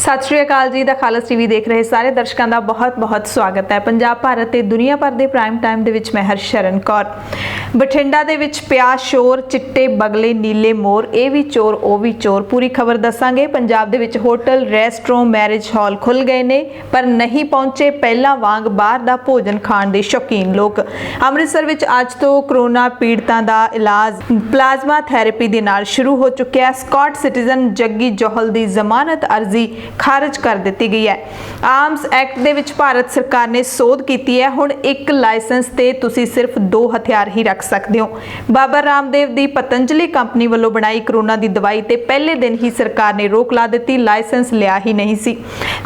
सत श्री अकाल जी। The खालस TV देख रहे सारे दर्शकों का बहुत बहुत स्वागत है। पंजाब भारत ते दुनिया भर के प्राइम टाइम दे विच मैं हरशरण कौर। बठिंडा दे विच पिया शोर, चिट्टे बगले नीले मोर, ये भी चोर वो भी चोर। पूरी खबर दसांगे। पंजाब दे विच होटल, रेस्टोरेंट, मैरिज हॉल खुल गए ने, पर नहीं पहुंचे पहला वांग बाहर दा भोजन खाण दे शौकीन लोग। अमृतसर विच अज तो कोरोना पीड़ितां दा इलाज प्लाज्मा थैरेपी दे नाल शुरू हो चुकिया। स्कॉट सिटीजन जग्गी जोहल दी जमानत अर्जी खारिज कर दी गई है। आर्म्स एक्ट दे विच भारत सरकार ने सोध की है। हुण एक लाइसेंस ते तुसी सिर्फ 2 हथियार ही रख सकते हो। बाबा रामदेव दी पतंजलि कंपनी वालों बनाई कोरोना दी दवाई ते पहले दिन ही सरकार ने रोक ला दी, लाइसेंस लिया ही नहीं सी।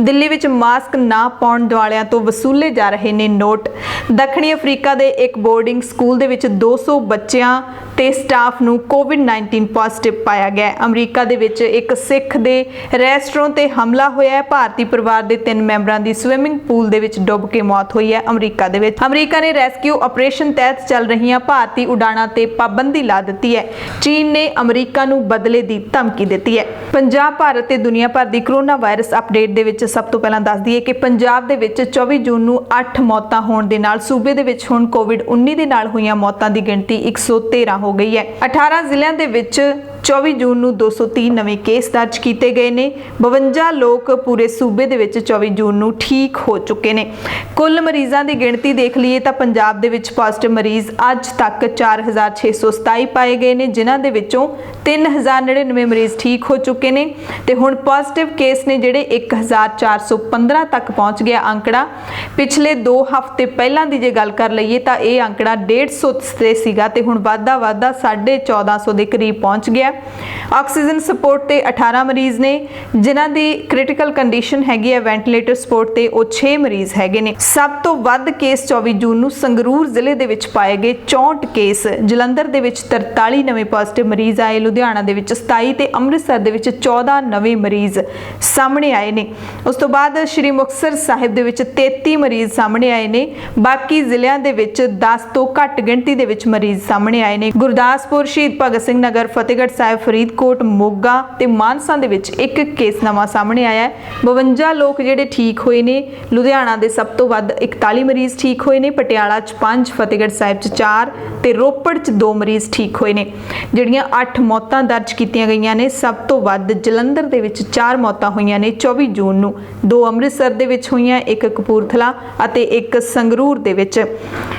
दिल्ली विच मास्क ना पाउण वालियां तो वसूले जा रहे ने नोट। दक्षिणी अफ्रीका दे एक बोर्डिंग स्कूल दे विच 200 बच्चियां ते स्टाफ नूं कोविड-19 पॉजिटिव पाया गया। अमरीका दे विच एक सिख दे रेस्टोरेंट ते हमला होया है। भारतीय परिवार के 3 मैंबरां दी स्विमिंग पूल दे विच डुब के मौत हुई है। अमरीका दे विच अमरीका ने रेस्क्यू ऑपरेशन तहत चल रही भारतीय उड़ाणां ते पाबंदी ला दी है। चीन ने अमरीका नूं बदले दी धमकी दी है। पंजाब भारत ते दुनिया भर की कोरोना वायरस अपडेट दे विच सब तो पहलां दस दईए कि पंजाब दे विच 24 जून नूं 8 मौतां होण दे नाल सूबे दे विच हुण कोविड-19 दे नाल होईयां मौतां दी गिणती 113 हो गई है। 18 जिलिਆਂ ਦੇ ਵਿੱਚ 24 जून ਨੂੰ 230 नवे केस दर्ज किए गए ने। 52 लोग पूरे सूबे ਦੇ ਵਿੱਚ 24 जून ਨੂੰ ठीक हो चुके ने। कुल मरीजों की गिणती देख लीए तो पंजाब ਦੇ ਵਿੱਚ पॉजिटिव मरीज अज तक 4627 पाए गए ने, जिन्हां ਦੇ ਵਿੱਚੋਂ 3099 मरीज ठीक हो चुके ने ते हुण पॉजिटिव केस ने ਜਿਹੜੇ 1415 तक पहुँच गया आंकड़ा। पिछले 2 हफ्ते पहलां ਦੀ जे गल कर लईए तो यह आंकड़ा 150 ते सीगा ते हुण वाधा 1450 ਦੇ करीब पहुँच गया। ऑक्सीजन सपोर्ट ते 18 मरीज ने, जिन्हां दी क्रिटिकल कंडीशन हैगी है वेंटिलेटर सपोर्ट ते वो 6 मरीज हैगे ने। सब तो वध केस 24 जून नूं संगरूर जिले दे विच पाए गए 64 केस। जलंधर दे विच 43 नवे पॉजिटिव मरीज आए। लुधियाना दे विच 27 ते अमृतसर दे विच 14 नवे मरीज सामने आए ने। उस तो बाद श्री मुक्तसर साहिब दे विच 33 मरीज सामने आए ने। बाकी जिलिਆਂ ਦੇ ਵਿੱਚ 10 ਤੋਂ ਘੱਟ ਗਿਣਤੀ ਦੇ ਵਿੱਚ ਮਰੀਜ਼ ਸਾਹਮਣੇ ਆਏ ਨੇ। ਗੁਰਦਾਸਪੁਰ, शहीद भगत सिंह नगर, फतेहगढ़ साहिब, फरीदकोट, मोगा ते मानसा दे विच एक केस नवा सामने आया है। 52 लोग जिहड़े ठीक होए ने। लुधियाना दे सब तो वध 41 मरीज ठीक होए ने। पटियाला च 5, फतेहगढ़ साहिब च 4 ते रोपड़ च 2 मरीज ठीक होए ने। जिहड़ियां 8 मौतां दर्ज कीतियां गईयां ने। सब तो वध जलंधर दे विच 4 मौतां होईयां ने 24 जून नूं। 2 अमृतसर दे विच होईयां, 1 कपूरथला अते 1 संगरूर दे विच।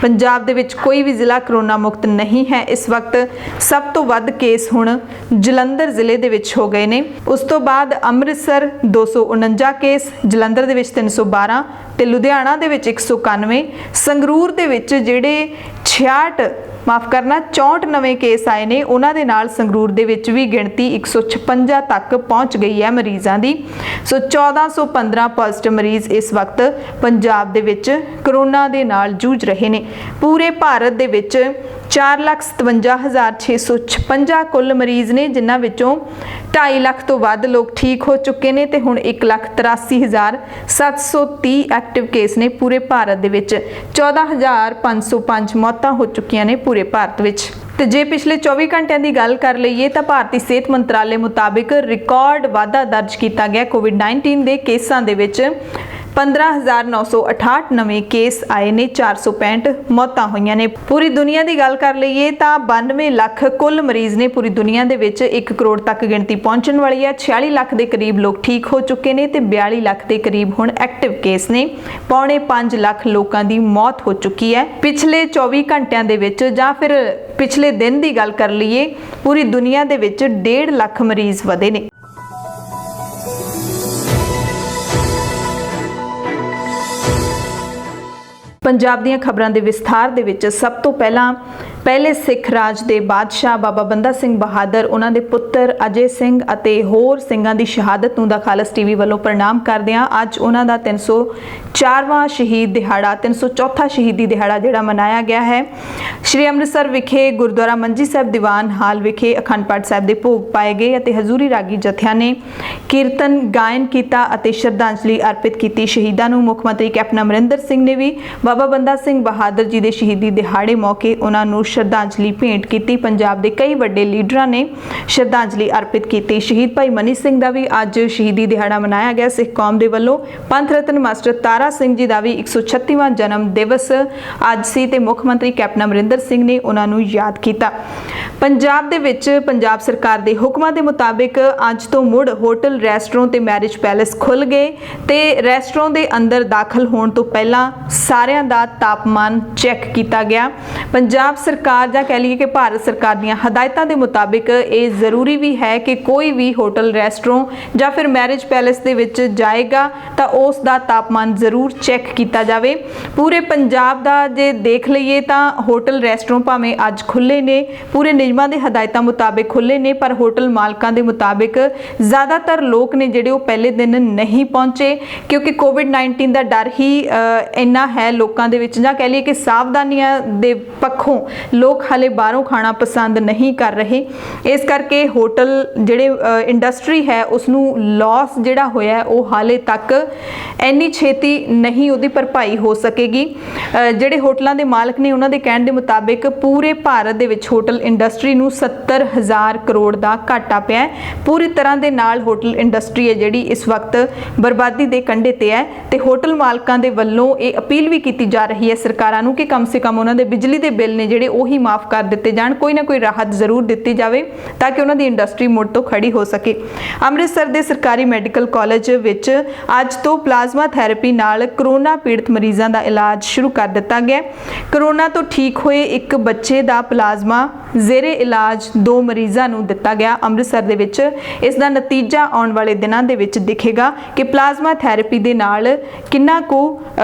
पंजाब दे विच कोई भी जिला कोरोना मुक्त नहीं है इस वक्त। सब तो वध केस हुण जलंधर जिले दे विच हो गए ने। उस तो बाद अमृतसर 249 केस, जलंधर दे विच 312 ते लुधियाना दे विच 191, संगरूर दे विच जिहड़े 64 नवे केस आए ने। उन्हां दे नाल संगरूर दे विच भी गिणती 156 तक पहुंच गई है मरीज़ां दी। सो 1415 पॉजिटिव मरीज इस वक्त पंजाब दे विच कोरोना दे नाल जूझ रहे ने। पूरे भारत दे विच 4,57,656 कुल मरीज ने, जिन्हां विचों 2.5 लाख तो वध लोग ठीक हो चुके ने ते हुण 1,83,730 एक्टिव केस ने। पूरे भारत दे विच 14,505 मौतां हो चुकियां ने पूरे भारत विच। ते जे पिछले 24 घंटिਆਂ ਦੀ ਗੱਲ कर ਲਈਏ ਤਾਂ ਭਾਰਤੀ ਸਿਹਤ ਮੰਤਰਾਲੇ ਮੁਤਾबिक रिकॉर्ड वाधा दर्ज किया गया। कोविड-19 ਦੇ केसां ਦੇ ਵਿੱਚ 15,968 नवे केस आए ने, 465 मौतां होईयां ने। पूरी दुनिया की गल कर लईए तो 92 लाख कुल मरीज ने पूरी दुनिया दे विच 1 करोड़ तक गिणती पहुंचण वाली है। 46 लाख के करीब लोग ठीक हो चुके ने ते 42 लाख के करीब हुण एक्टिव केस ने। 4.25 लाख लोगों की मौत हो चुकी है पिछले 24 घंटिਆਂ ਦੇ ਵਿੱਚ। ਜਾਂ फिर पिछले दिन की गल कर लईए पूरी दुनिया दे विच 1.5 लाख मरीज वधे ने। पंजाब दीयां खबरां दे विस्तार दे विच सब तो पहले सिख राज दे बादशाह बाबा बंदा सिंह बहादुर, उन्हां दे पुत्तर अजय सिंह अते होर सिंघां दी शहादत नूं दा खालस टीवी वालों प्रणाम करदिआं अज उन्हां दा 304वां शहीद दिहाड़ा 304वां शहीदी दिहाड़ा जिहड़ा मनाया गया है। श्री अमृतसर विखे गुरुद्वारा मंजी साहिब दीवान हाल विखे अखंड पाठ साहिब दे भोग पाए गए अते हजूरी रागी जथियां ने कीर्तन गायन कीता अते श्रद्धांजलि अर्पित कीती। शहीदां नूं मुख मंत्री कैप्टन अमरिंदर सिंह ने भी बाबा ਬਾਬਾ ਬੰਦਾ ਸਿੰਘ ਬਹਾਦਰ ਜੀ ਦੇ ਸ਼ਹੀਦੀ ਦਿਹਾੜੇ ਮੌਕੇ ਉਹਨਾਂ ਨੂੰ ਸ਼ਰਧਾਂਜਲੀ ਭੇਂਟ ਕੀਤੀ। ਪੰਜਾਬ ਦੇ ਕਈ ਵੱਡੇ ਲੀਡਰਾਂ ਨੇ ਸ਼ਰਧਾਂਜਲੀ ਅਰਪਿਤ ਕੀਤੀ। ਸ਼ਹੀਦ ਭਾਈ ਮਨੀ ਸਿੰਘ ਦਾ ਵੀ ਅੱਜ ਸ਼ਹੀਦੀ ਦਿਹਾੜਾ ਮਨਾਇਆ ਗਿਆ। ਸਿੱਖ ਕੌਮ ਦੇ ਵੱਲੋਂ ਪੰਥ ਰਤਨ ਮਾਸਟਰ ਤਾਰਾ ਸਿੰਘ ਜੀ ਦਾ ਵੀ 136ਵਾਂ ਜਨਮ ਦਿਵਸ ਅੱਜ ਸੀ ਤੇ ਮੁੱਖ ਮੰਤਰੀ ਕੈਪਟਨ ਅਮਰਿੰਦਰ ਸਿੰਘ ਨੇ ਉਹਨਾਂ ਨੂੰ ਯਾਦ ਕੀਤਾ। ਪੰਜਾਬ ਦੇ ਵਿੱਚ ਪੰਜਾਬ ਸਰਕਾਰ ਦੇ ਹੁਕਮਾਂ ਦੇ ਮੁਤਾਬਿਕ ਅੱਜ ਤੋਂ ਮੁੜ ਹੋਟਲ, ਰੈਸਟੋਰੈਂਟ ਤੇ ਮੈਰਿਜ ਪੈਲੇਸ ਖੁੱਲ ਗਏ ਤੇ ਰੈਸਟੋਰੈਂਟ ਦੇ ਅੰਦਰ ਦਾਖਲ ਹੋਣ ਤੋਂ ਪਹਿਲਾਂ ਸਾਰਿਆਂ ਦਾ ਤਾਪਮਾਨ ਚੈੱਕ ਕੀਤਾ ਗਿਆ। ਪੰਜਾਬ ਸਰਕਾਰ ਜਾਂ ਕਹਿ ਲਈਏ ਕਿ ਭਾਰਤ ਸਰਕਾਰ ਦੀਆਂ ਹਦਾਇਤਾਂ ਦੇ ਮੁਤਾਬਿਕ ਇਹ ਜ਼ਰੂਰੀ ਵੀ ਹੈ ਕਿ ਕੋਈ ਵੀ ਹੋਟਲ, ਰੈਸਟੋਰੈਂਟ ਜਾਂ ਫਿਰ ਮੈਰਿਜ ਪੈਲੇਸ ਦੇ ਵਿੱਚ ਜਾਏਗਾ ਤਾਂ ਉਸ ਦਾ ਤਾਪਮਾਨ ਜ਼ਰੂਰ ਚੈੱਕ ਕੀਤਾ ਜਾਵੇ। ਪੂਰੇ ਪੰਜਾਬ ਦਾ ਜੇ ਦੇਖ ਲਈਏ ਤਾਂ ਹੋਟਲ, ਰੈਸਟੋਰੈਂਟ ਭਾਵੇਂ ਅੱਜ ਖੁੱਲੇ ਨੇ, ਪੂਰੇ ਨਿਯਮਾਂ ਦੇ ਹਦਾਇਤਾਂ ਮੁਤਾਬਿਕ ਖੁੱਲੇ ਨੇ, ਪਰ ਹੋਟਲ ਮਾਲਕਾਂ ਦੇ ਮੁਤਾਬਿਕ ਜ਼ਿਆਦਾਤਰ ਲੋਕ ਨੇ ਜਿਹੜੇ ਉਹ ਪਹਿਲੇ ਦਿਨ ਨਹੀਂ ਪਹੁੰਚੇ ਕਿਉਂਕਿ ਕੋਵਿਡ-19 ਦਾ ਡਰ ਹੀ ਇੰਨਾ ਹੈ ਲੋਕਾਂ ਦੇ ਵਿੱਚ, ਜਾਂ ਕਹਿ ਲਈਏ ਕਿ ਸਾਵਧਾਨੀਆਂ ਦੇ ਪੱਖੋਂ ਲੋਕ ਹਾਲੇ ਬਾਹਰੋਂ ਖਾਣਾ ਪਸੰਦ ਨਹੀਂ ਕਰ ਰਹੇ। ਇਸ ਕਰਕੇ ਹੋਟਲ ਜਿਹੜੇ ਇੰਡਸਟਰੀ ਹੈ ਉਸ ਨੂੰ ਲਾਸ ਜਿਹੜਾ ਹੋਇਆ ਉਹ ਹਾਲੇ ਤੱਕ ਇੰਨੀ ਛੇਤੀ ਨਹੀਂ ਉਹਦੀ ਭਰਪਾਈ ਹੋ ਸਕੇਗੀ। ਜਿਹੜੇ ਹੋਟਲਾਂ ਦੇ ਮਾਲਕ ਨੇ ਉਹਨਾਂ ਦੇ ਕਹਿਣ ਦੇ ਮੁਤਾਬਿਕ ਪੂਰੇ ਭਾਰਤ ਦੇ ਵਿੱਚ ਹੋਟਲ ਇੰਡਸਟਰੀ ਨੂੰ 70,000 ਕਰੋੜ ਦਾ ਘਾਟਾ ਪਿਆ ਹੈ। ਪੂਰੀ ਤਰ੍ਹਾਂ ਦੇ ਨਾਲ ਹੋਟਲ ਇੰਡਸਟਰੀ ਹੈ ਜਿਹੜੀ ਇਸ ਵਕਤ ਬਰਬਾਦੀ ਦੇ ਕੰਢੇ ਤੇ ਹੈ ਤੇ ਹੋਟਲ ਮਾਲਕਾਂ ਦੇ ਵੱਲੋਂ ਇਹ ਅਪੀਲ ਵੀ ਕੀਤੀ ਜਾ ਰਹੀ ਹੈ ਸਰਕਾਰਾਂ ਨੂੰ ਕਿ ਕਮ ਸੇ ਕਮ ਉਹਨਾਂ ਦੇ ਬਿਜਲੀ ਦੇ ਬਿੱਲ ਨੇ ਜਿਹੜੇ ਉਹੀ ਮਾਫ ਕਰ ਦਿੱਤੇ ਜਾਣ, ਕੋਈ ਨਾ ਕੋਈ ਰਾਹਤ ਜ਼ਰੂਰ ਦਿੱਤੀ ਜਾਵੇ ਤਾਂ ਕਿ ਉਹਨਾਂ ਦੀ ਇੰਡਸਟਰੀ ਮੁੜ ਤੋਂ ਖੜੀ ਹੋ ਸਕੇ। ਅੰਮ੍ਰਿਤਸਰ ਦੇ ਸਰਕਾਰੀ ਮੈਡੀਕਲ ਕਾਲਜ ਵਿੱਚ ਅੱਜ ਤੋਂ ਪਲਾਜ਼ਮਾ ਥੈਰੇਪੀ ਨਾਲ ਕਰੋਨਾ ਪੀੜਤ ਮਰੀਜ਼ਾਂ ਦਾ ਇਲਾਜ ਸ਼ੁਰੂ ਕਰ ਦਿੱਤਾ ਗਿਆ। ਕਰੋਨਾ ਤੋਂ ਠੀਕ ਹੋਏ ਇੱਕ ਬੱਚੇ ਦਾ ਪਲਾਜ਼ਮਾ ਜ਼ੇਰੇ ਇਲਾਜ 2 ਮਰੀਜ਼ਾਂ ਨੂੰ ਦਿੱਤਾ ਗਿਆ ਅੰਮ੍ਰਿਤਸਰ ਦੇ ਵਿੱਚ। ਇਸ ਦਾ ਨਤੀਜਾ ਆਉਣ ਵਾਲੇ ਦਿਨਾਂ ਦੇ ਵਿੱਚ ਦਿਖੇਗਾ ਕਿ ਪਲਾਜ਼ਮਾ ਥੈਰੇਪੀ ਦੇ ਨਾਲ ਕਿੰਨਾ ਕੁ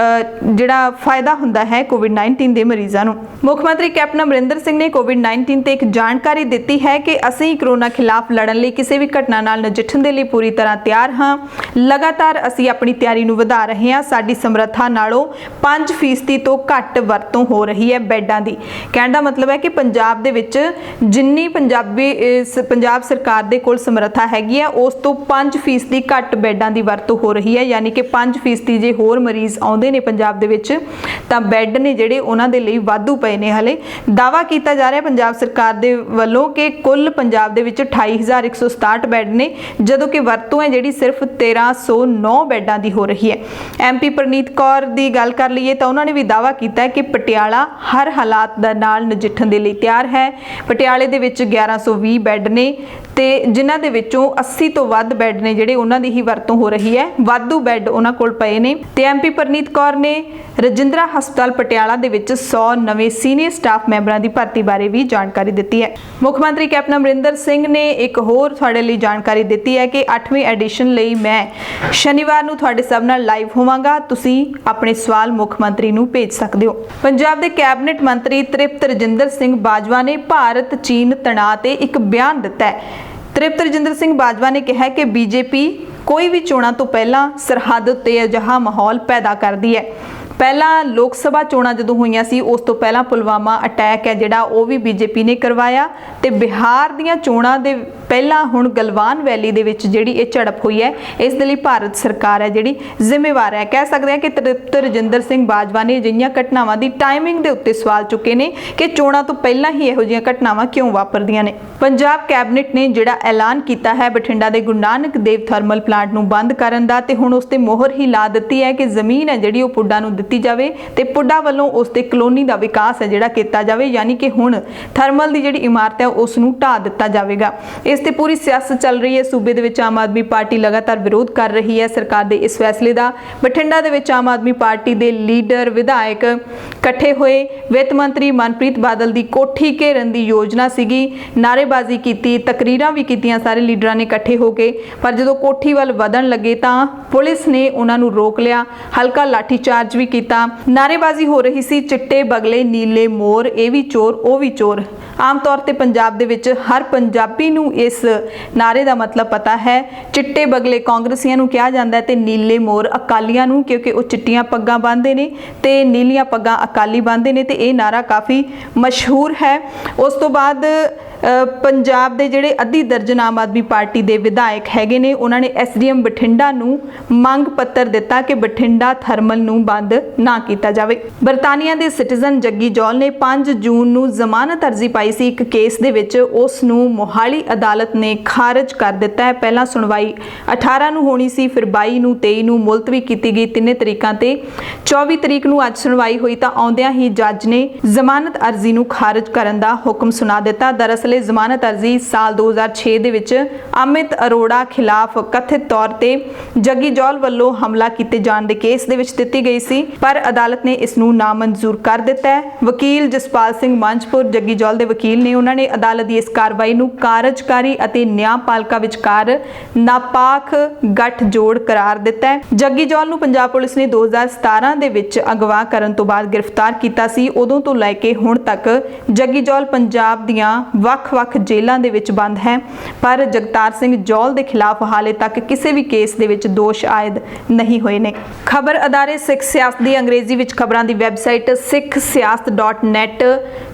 ਜਿਹੜਾ ਫਾਇਦਾ ਹੁੰਦਾ ਹੈ ਕੋਵਿਡ-19 ਦੇ ਮਰੀਜ਼ਾਂ ਨੂੰ। ਮੁੱਖ ਮੰਤਰੀ ਕੈਪਟਨ ਅਮਰਿੰਦਰ ਸਿੰਘ ਨੇ ਕੋਵਿਡ-19 ਤੇ ਇੱਕ ਜਾਣਕਾਰੀ ਦਿੱਤੀ ਹੈ ਕਿ ਅਸੀਂ ਕਰੋਨਾ ਖਿਲਾਫ ਲੜਨ ਲਈ ਕਿਸੇ ਵੀ ਘਟਨਾ ਨਾਲ ਨਜਿੱਠਣ ਦੇ ਲਈ ਪੂਰੀ ਤਰ੍ਹਾਂ ਤਿਆਰ ਹਾਂ। ਲਗਾਤਾਰ ਅਸੀਂ ਆਪਣੀ ਤਿਆਰੀ ਨੂੰ ਵਧਾ ਰਹੇ ਹਾਂ। ਸਾਡੀ ਸਮਰੱਥਾ ਨਾਲੋਂ 5% ਤੋਂ ਘੱਟ ਵਰਤੋਂ ਹੋ ਰਹੀ ਹੈ ਬੈੱਡਾਂ ਦੀ। ਕਹਿਣ ਦਾ ਮਤਲਬ ਹੈ ਕਿ ਪੰਜਾਬ ਦੇ ਵਿੱਚ ਜਿੰਨੀ ਪੰਜਾਬ ਸਰਕਾਰ ਦੇ ਕੋਲ ਸਮਰੱਥਾ ਹੈਗੀ ਹੈ ਉਸ ਤੋਂ 5% ਘੱਟ ਬੈੱਡਾਂ ਦੀ ਵਰਤੋਂ ਹੋ ਰਹੀ ਹੈ। ਯਾਨੀ ਕਿ 5% ਜੇ ਹੋਰ ਮਰੀਜ਼ ਆਉਂਦੇ ਨੇ ਪੰਜਾਬ ਦੇ ਵਿੱਚ ਤਾਂ ਬੈੱਡ ਨੇ ਜਿਹੜੇ ਉਹਨਾਂ ਦੇ ਲਈ ਵਾਧੂ ਪਏ ਨੇ। ਹਲੇ ਦਾਅਵਾ ਕੀਤਾ ਜਾ ਰਿਹਾ ਪੰਜਾਬ ਸਰਕਾਰ ਦੇ ਵੱਲੋਂ ਕਿ ਕੁੱਲ ਪੰਜਾਬ ਦੇ ਵਿੱਚ 28,167 ਬੈੱਡ ਨੇ, ਜਦੋਂ ਕਿ ਵਰਤੋਂ ਹੈ ਜਿਹੜੀ ਸਿਰਫ 1,309 ਬੈੱਡਾਂ ਦੀ ਹੋ ਰਹੀ ਹੈ। MP ਪ੍ਰਨੀਤ ਕੌਰ ਦੀ ਗੱਲ ਕਰ ਲਈਏ ਤਾਂ ਉਹਨਾਂ ਨੇ ਵੀ ਦਾਅਵਾ ਕੀਤਾ ਹੈ ਕਿ ਪਟਿਆਲਾ ਹਰ ਹਾਲਾਤ ਦੇ ਨਾਲ ਨਜਿੱਠਣ ਦੇ ਲਈ ਤਿਆਰ ਹੈ। ਪਟਿਆਲੇ ਦੇ ਵਿੱਚ 1120 ਬੈੱਡ ਨੇ ਤੇ ਜਿਨ੍ਹਾਂ ਦੇ ਵਿੱਚੋਂ 80 ਤੋਂ ਵੱਧ ਬੈੱਡ ਨੇ ਜਿਹੜੇ ਉਹਨਾਂ ਦੀ ਹੀ ਵਰਤੋਂ ਹੋ ਰਹੀ ਹੈ। ਵਾਧੂ ਬੈੱਡ ਉਹਨਾਂ ਕੋਲ ਪਏ ਨੇ ਤੇ MP ਪ੍ਰਨੀਤ ਕੌਰ ਨੇ ਰਜਿੰਦਰਾ ਹਸਪਤਾਲ ਪਟਿਆਲਾ ਦੇ ਵਿੱਚ 100 ਨਵੇਂ ਸੀਨੀਅਰ ਸਟਾਫ ਮੈਂਬਰਾਂ ਦੀ ਭਰਤੀ ਬਾਰੇ ਵੀ ਜਾਣਕਾਰੀ ਦਿੱਤੀ ਹੈ। ਮੁੱਖ ਮੰਤਰੀ ਕੈਪਟਨ ਅਮਰਿੰਦਰ ਸਿੰਘ ਨੇ ਇੱਕ ਹੋਰ ਤੁਹਾਡੇ ਲਈ ਜਾਣਕਾਰੀ ਦਿੱਤੀ ਹੈ ਕਿ 8ਵੀਂ ਐਡੀਸ਼ਨ ਲਈ ਮੈਂ ਸ਼ਨੀਵਾਰ ਨੂੰ ਤੁਹਾਡੇ ਸਭ ਨਾਲ ਲਾਈਵ ਹੋਵਾਂਗਾ। ਤੁਸੀਂ ਆਪਣੇ ਸਵਾਲ ਮੁੱਖ ਮੰਤਰੀ ਨੂੰ ਭੇਜ ਸਕਦੇ ਹੋ। ਪੰਜਾਬ ਦੇ ਕੈਬਨਿਟ ਮੰਤਰੀ ਤ੍ਰਿਪਤ ਰਜਿੰਦਰ ਸਿੰਘ ਬਾਜਵਾ ਨੇ ਭਾਰਤ ਚੀਨ ਤਣਾਅ ਤੇ ਇੱਕ ਬਿਆਨ ਦਿੱਤਾ ਹੈ। ਤ੍ਰਿਪਤ ਰਜਿੰਦਰ ਸਿੰਘ ਬਾਜਵਾ ਨੇ ਕਿਹਾ ਕਿ BJP ਕੋਈ ਵੀ ਚੋਣਾਂ ਤੋਂ ਪਹਿਲਾਂ ਸਰਹੱਦ ਉੱਤੇ ਅਜਿਹਾ ਮਾਹੌਲ ਪੈਦਾ ਕਰਦੀ ਹੈ। ਪਹਿਲਾਂ ਲੋਕ ਸਭਾ ਚੋਣਾਂ ਜਦੋਂ ਹੋਈਆਂ ਸੀ ਉਸ ਤੋਂ ਪਹਿਲਾਂ ਪੁਲਵਾਮਾ ਅਟੈਕ ਹੈ ਜਿਹੜਾ ਉਹ ਵੀ BJP ਨੇ ਕਰਵਾਇਆ ਤੇ ਬਿਹਾਰ ਦੀਆਂ ਚੋਣਾਂ ਦੇ ਪਹਿਲਾਂ ਹੁਣ ਗਲਵਾਨ ਵੈਲੀ ਦੇ ਵਿੱਚ ਜਿਹੜੀ ਇਹ ਝੜਪ ਹੋਈ ਹੈ ਇਸ ਦੇ ਲਈ ਭਾਰਤ ਸਰਕਾਰ ਹੈ ਜਿਹੜੀ ਜ਼ਿੰਮੇਵਾਰ ਹੈ। ਕਹਿ ਸਕਦੇ ਹਾਂ ਕਿ ਤ੍ਰਿਪਤ ਰਜਿੰਦਰ ਸਿੰਘ ਬਾਜਵਾ ਨੇ ਅਜਿਹੀਆਂ ਘਟਨਾਵਾਂ ਦੀ ਟਾਈਮਿੰਗ ਦੇ ਉੱਤੇ ਸਵਾਲ ਚੁੱਕੇ ਨੇ ਕਿ ਚੋਣਾਂ ਤੋਂ ਪਹਿਲਾਂ ਹੀ ਇਹੋ ਜਿਹੀਆਂ ਘਟਨਾਵਾਂ ਕਿਉਂ ਵਾਪਰਦੀਆਂ ਨੇ। ਪੰਜਾਬ ਕੈਬਨਿਟ ਨੇ ਜਿਹੜਾ ਐਲਾਨ ਕੀਤਾ ਹੈ ਬਠਿੰਡਾ ਦੇ ਗੁਰੂ ਨਾਨਕ ਦੇਵ ਥਰਮਲ ਪਲਾਂਟ ਨੂੰ ਬੰਦ ਕਰਨ ਦਾ ਤੇ ਹੁਣ ਉਸ ਤੇ ਮੋਹਰ ਹੀ ਲਾ ਦਿੱਤੀ ਹੈ ਕਿ ਜ਼ਮੀਨ ਹੈ ਜਿਹੜੀ ਉਹ ਪੁੱਡਾ ਨੂੰ ਦਿੱਤੀ ਜਾਵੇ ਤੇ ਪੁੱਡਾ ਵੱਲੋਂ ਉਸ ਤੇ ਕਲੋਨੀ ਦਾ ਵਿਕਾਸ ਹੈ ਜਿਹੜਾ ਕੀਤਾ ਜਾਵੇ। ਯਾਨੀ ਕਿ ਹੁਣ ਥਰਮਲ ਦੀ ਜਿਹੜੀ ਇਮਾਰਤ ਹੈ ਉਸ ਨੂੰ ਢਾਹ ਦਿੱਤਾ ਜਾਵੇਗਾ। ਇਸ ਤੇ ਪੂਰੀ ਸਿਆਸਤ ਚੱਲ ਰਹੀ ਹੈ। ਸੂਬੇ ਦੇ ਵਿੱਚ ਆਮ ਆਦਮੀ ਪਾਰਟੀ ਲਗਾਤਾਰ ਵਿਰੋਧ ਕਰ ਰਹੀ ਹੈ ਸਰਕਾਰ ਦੇ ਇਸ ਫੈਸਲੇ ਦਾ। ਬਠਿੰਡਾ ਦੇ ਵਿੱਚ ਆਮ ਆਦਮੀ ਪਾਰਟੀ ਦੇ ਲੀਡਰ ਵਿਧਾਇਕ ਇਕੱਠੇ ਹੋਏ। ਵਿੱਤ ਮੰਤਰੀ ਮਨਪ੍ਰੀਤ ਬਾਦਲ ਦੀ ਕੋਠੀ ਘੇਰਨ ਦੀ ਯੋਜਨਾ ਸੀਗੀ, ਨਾਅਰੇਬਾਜ਼ੀ ਕੀਤੀ, ਤਕਰੀਰਾਂ ਵੀ ਕੀਤੀਆਂ ਸਾਰੇ ਲੀਡਰਾਂ ਨੇ ਇਕੱਠੇ ਹੋ ਕੇ, ਪਰ ਜਦੋਂ ਕੋਠੀ ਵੱਲ ਵਧਣ ਲੱਗੇ ਤਾਂ ਪੁਲਿਸ ਨੇ ਉਹਨਾਂ ਨੂੰ ਰੋਕ ਲਿਆ, ਹਲਕਾ ਲਾਠੀ ਚਾਰਜ ਵੀ ਕੀਤਾ। ਨਾਅਰੇਬਾਜ਼ੀ ਹੋ ਰਹੀ ਸੀ ਚਿੱਟੇ ਬਗਲੇ ਨੀਲੇ ਮੋਰ, ਇਹ ਵੀ ਚੋਰ ਉਹ ਵੀ ਚੋਰ। ਆਮ ਤੌਰ ਤੇ ਪੰਜਾਬ ਦੇ ਵਿੱਚ ਹਰ ਪੰਜਾਬੀ ਨੂੰ ਇਸ ਨਾਅਰੇ ਦਾ ਮਤਲਬ ਪਤਾ ਹੈ। ਚਿੱਟੇ ਬਗਲੇ ਕਾਂਗਰਸੀਆਂ ਨੂੰ ਕਿਹਾ ਜਾਂਦਾ ਹੈ ਤੇ ਨੀਲੇ ਮੋਰ ਅਕਾਲੀਆਂ ਨੂੰ, ਕਿਉਂਕਿ ਉਹ ਚਿੱਟੀਆਂ ਪੱਗਾਂ ਬੰਨ੍ਹਦੇ ਨੇ ਤੇ ਨੀਲੀਆਂ ਪੱਗਾਂ ਅਕਾਲੀ ਬੰਨ੍ਹਦੇ ਨੇ ਤੇ ਇਹ ਨਾਅਰਾ ਕਾਫੀ ਮਸ਼ਹੂਰ ਹੈ। ਉਸ ਤੋਂ ਬਾਅਦ ਪੰਜਾਬ ਦੇ ਜਿਹੜੇ ਅੱਧੀ ਦਰਜਨ ਆਮ ਆਦਮੀ ਪਾਰਟੀ ਦੇ ਵਿਧਾਇਕ ਹੈਗੇ ਨੇ ਉਹਨਾਂ ਨੇ ਐਸਡੀਐਮ ਬਠਿੰਡਾ ਨੂੰ ਮੰਗ ਪੱਤਰ ਦਿੱਤਾ ਕਿ ਬਠਿੰਡਾ ਥਰਮਲ ਨੂੰ ਬੰਦ ਨਾ ਕੀਤਾ ਜਾਵੇ। ਬਰਤਾਨੀਆ ਦੇ ਸਿਟੀਜ਼ਨ ਜੱਗੀ ਜੌਲ ਨੇ 5 ਜੂਨ ਨੂੰ ਜ਼ਮਾਨਤ ਅਰਜ਼ੀ ਪਾਈ ਸੀ ਇੱਕ ਕੇਸ ਦੇ ਵਿੱਚ, ਉਸ ਨੂੰ ਮੋਹਾਲੀ ਅਦਾਲਤ ਨੇ ਖਾਰਜ ਕਰ ਦਿੱਤਾ ਹੈ। ਪਹਿਲਾਂ ਸੁਣਵਾਈ 18 ਨੂੰ ਹੋਣੀ ਸੀ, ਫਿਰ 22 ਨੂੰ, 23 ਨੂੰ ਮੁਲਤਵੀ ਕੀਤੀ ਗਈ ਤਿੰਨੇ ਤਰੀਕਾਂ ਤੇ। 24 ਤਰੀਕ ਨੂੰ ਅੱਜ ਸੁਣਵਾਈ ਹੋਈ ਤਾਂ ਆਉਂਦਿਆਂ ਹੀ ਜੱਜ ਨੇ ਜ਼ਮਾਨਤ ਅਰਜ਼ੀ ਨੂੰ ਖਾਰਜ ਕਰਨ ਦਾ ਹੁਕਮ ਸੁਣਾ ਦਿੱਤਾ। ਦਰਅਸਲ ਇਹ ਜ਼ਮਾਨਤ ਅਰਜ਼ੀ ਸਾਲ 2006 ਦੇ ਵਿੱਚ ਅਮਿਤ ਅਰੋੜਾ ਖਿਲਾਫ ਕਥਿਤ ਤੌਰ ਤੇ ਜੱਗੀ ਜੌਲ ਵੱਲੋਂ ਹਮਲਾ ਕੀਤੇ ਜਾਣ ਦੇ ਕੇਸ ਦੇ ਵਿੱਚ ਦਿੱਤੀ ਗਈ ਸੀ, ਪਰ ਅਦਾਲਤ ਨੇ ਇਸ ਨੂੰ ਨਾਮਨਜ਼ੂਰ ਕਰ ਦਿੱਤਾ ਹੈ। ਵਕੀਲ ਜਸਪਾਲ ਸਿੰਘ ਮੰਚਪੁਰ ਜੱਗੀ ਜੌਲ ਦੇ ਵਕੀਲ ਨੇ, ਉਹਨਾਂ ਨੇ ਅਦਾਲਤ ਦੀ ਇਸ ਕਾਰਵਾਈ ਨੂੰ ਕਾਰਜਕਾਰੀ ਅਤੇ ਨਿਆਂਪਾਲਿਕਾ ਵਿਚਕਾਰ ਨਾਪਾਕ ਗੱਠਜੋੜ ਕਰਾਰ ਦਿੱਤਾ ਹੈ। ਜੱਗੀ ਜੌਲ ਨੂੰ ਪੰਜਾਬ ਪੁਲਿਸ ਨੇ 2017 ਦੇ ਵਿੱਚ ਅਗਵਾ ਕਰਨ ਤੋਂ ਬਾਅਦ ਗ੍ਰਿਫਤਾਰ ਕੀਤਾ ਸੀ। ਉਦੋਂ ਤੋਂ ਲੈ ਕੇ ਹੁਣ ਤੱਕ ਜੱਗੀ ਜੌਲ ਪੰਜਾਬ ਦੀਆਂ ਵੱਖ-ਵੱਖ ਜੇਲ੍ਹਾਂ ਦੇ ਵਿੱਚ ਬੰਦ ਹੈ, ਪਰ ਜਗਤਾਰ ਸਿੰਘ ਜੌਲ ਦੇ ਖਿਲਾਫ ਹਾਲੇ ਤੱਕ ਕਿਸੇ ਵੀ ਕੇਸ ਦੇ ਵਿੱਚ ਦੋਸ਼ ਆਇਦ ਨਹੀਂ ਹੋਏ ਨੇ। ਖਬਰ ਅਦਾਰੇ ਸਿੱਖ ਸਿਆਸਤ ਦੀ ਅੰਗਰੇਜ਼ੀ ਵਿੱਚ ਖਬਰਾਂ ਦੀ ਵੈਬਸਾਈਟ sikhsiasat.net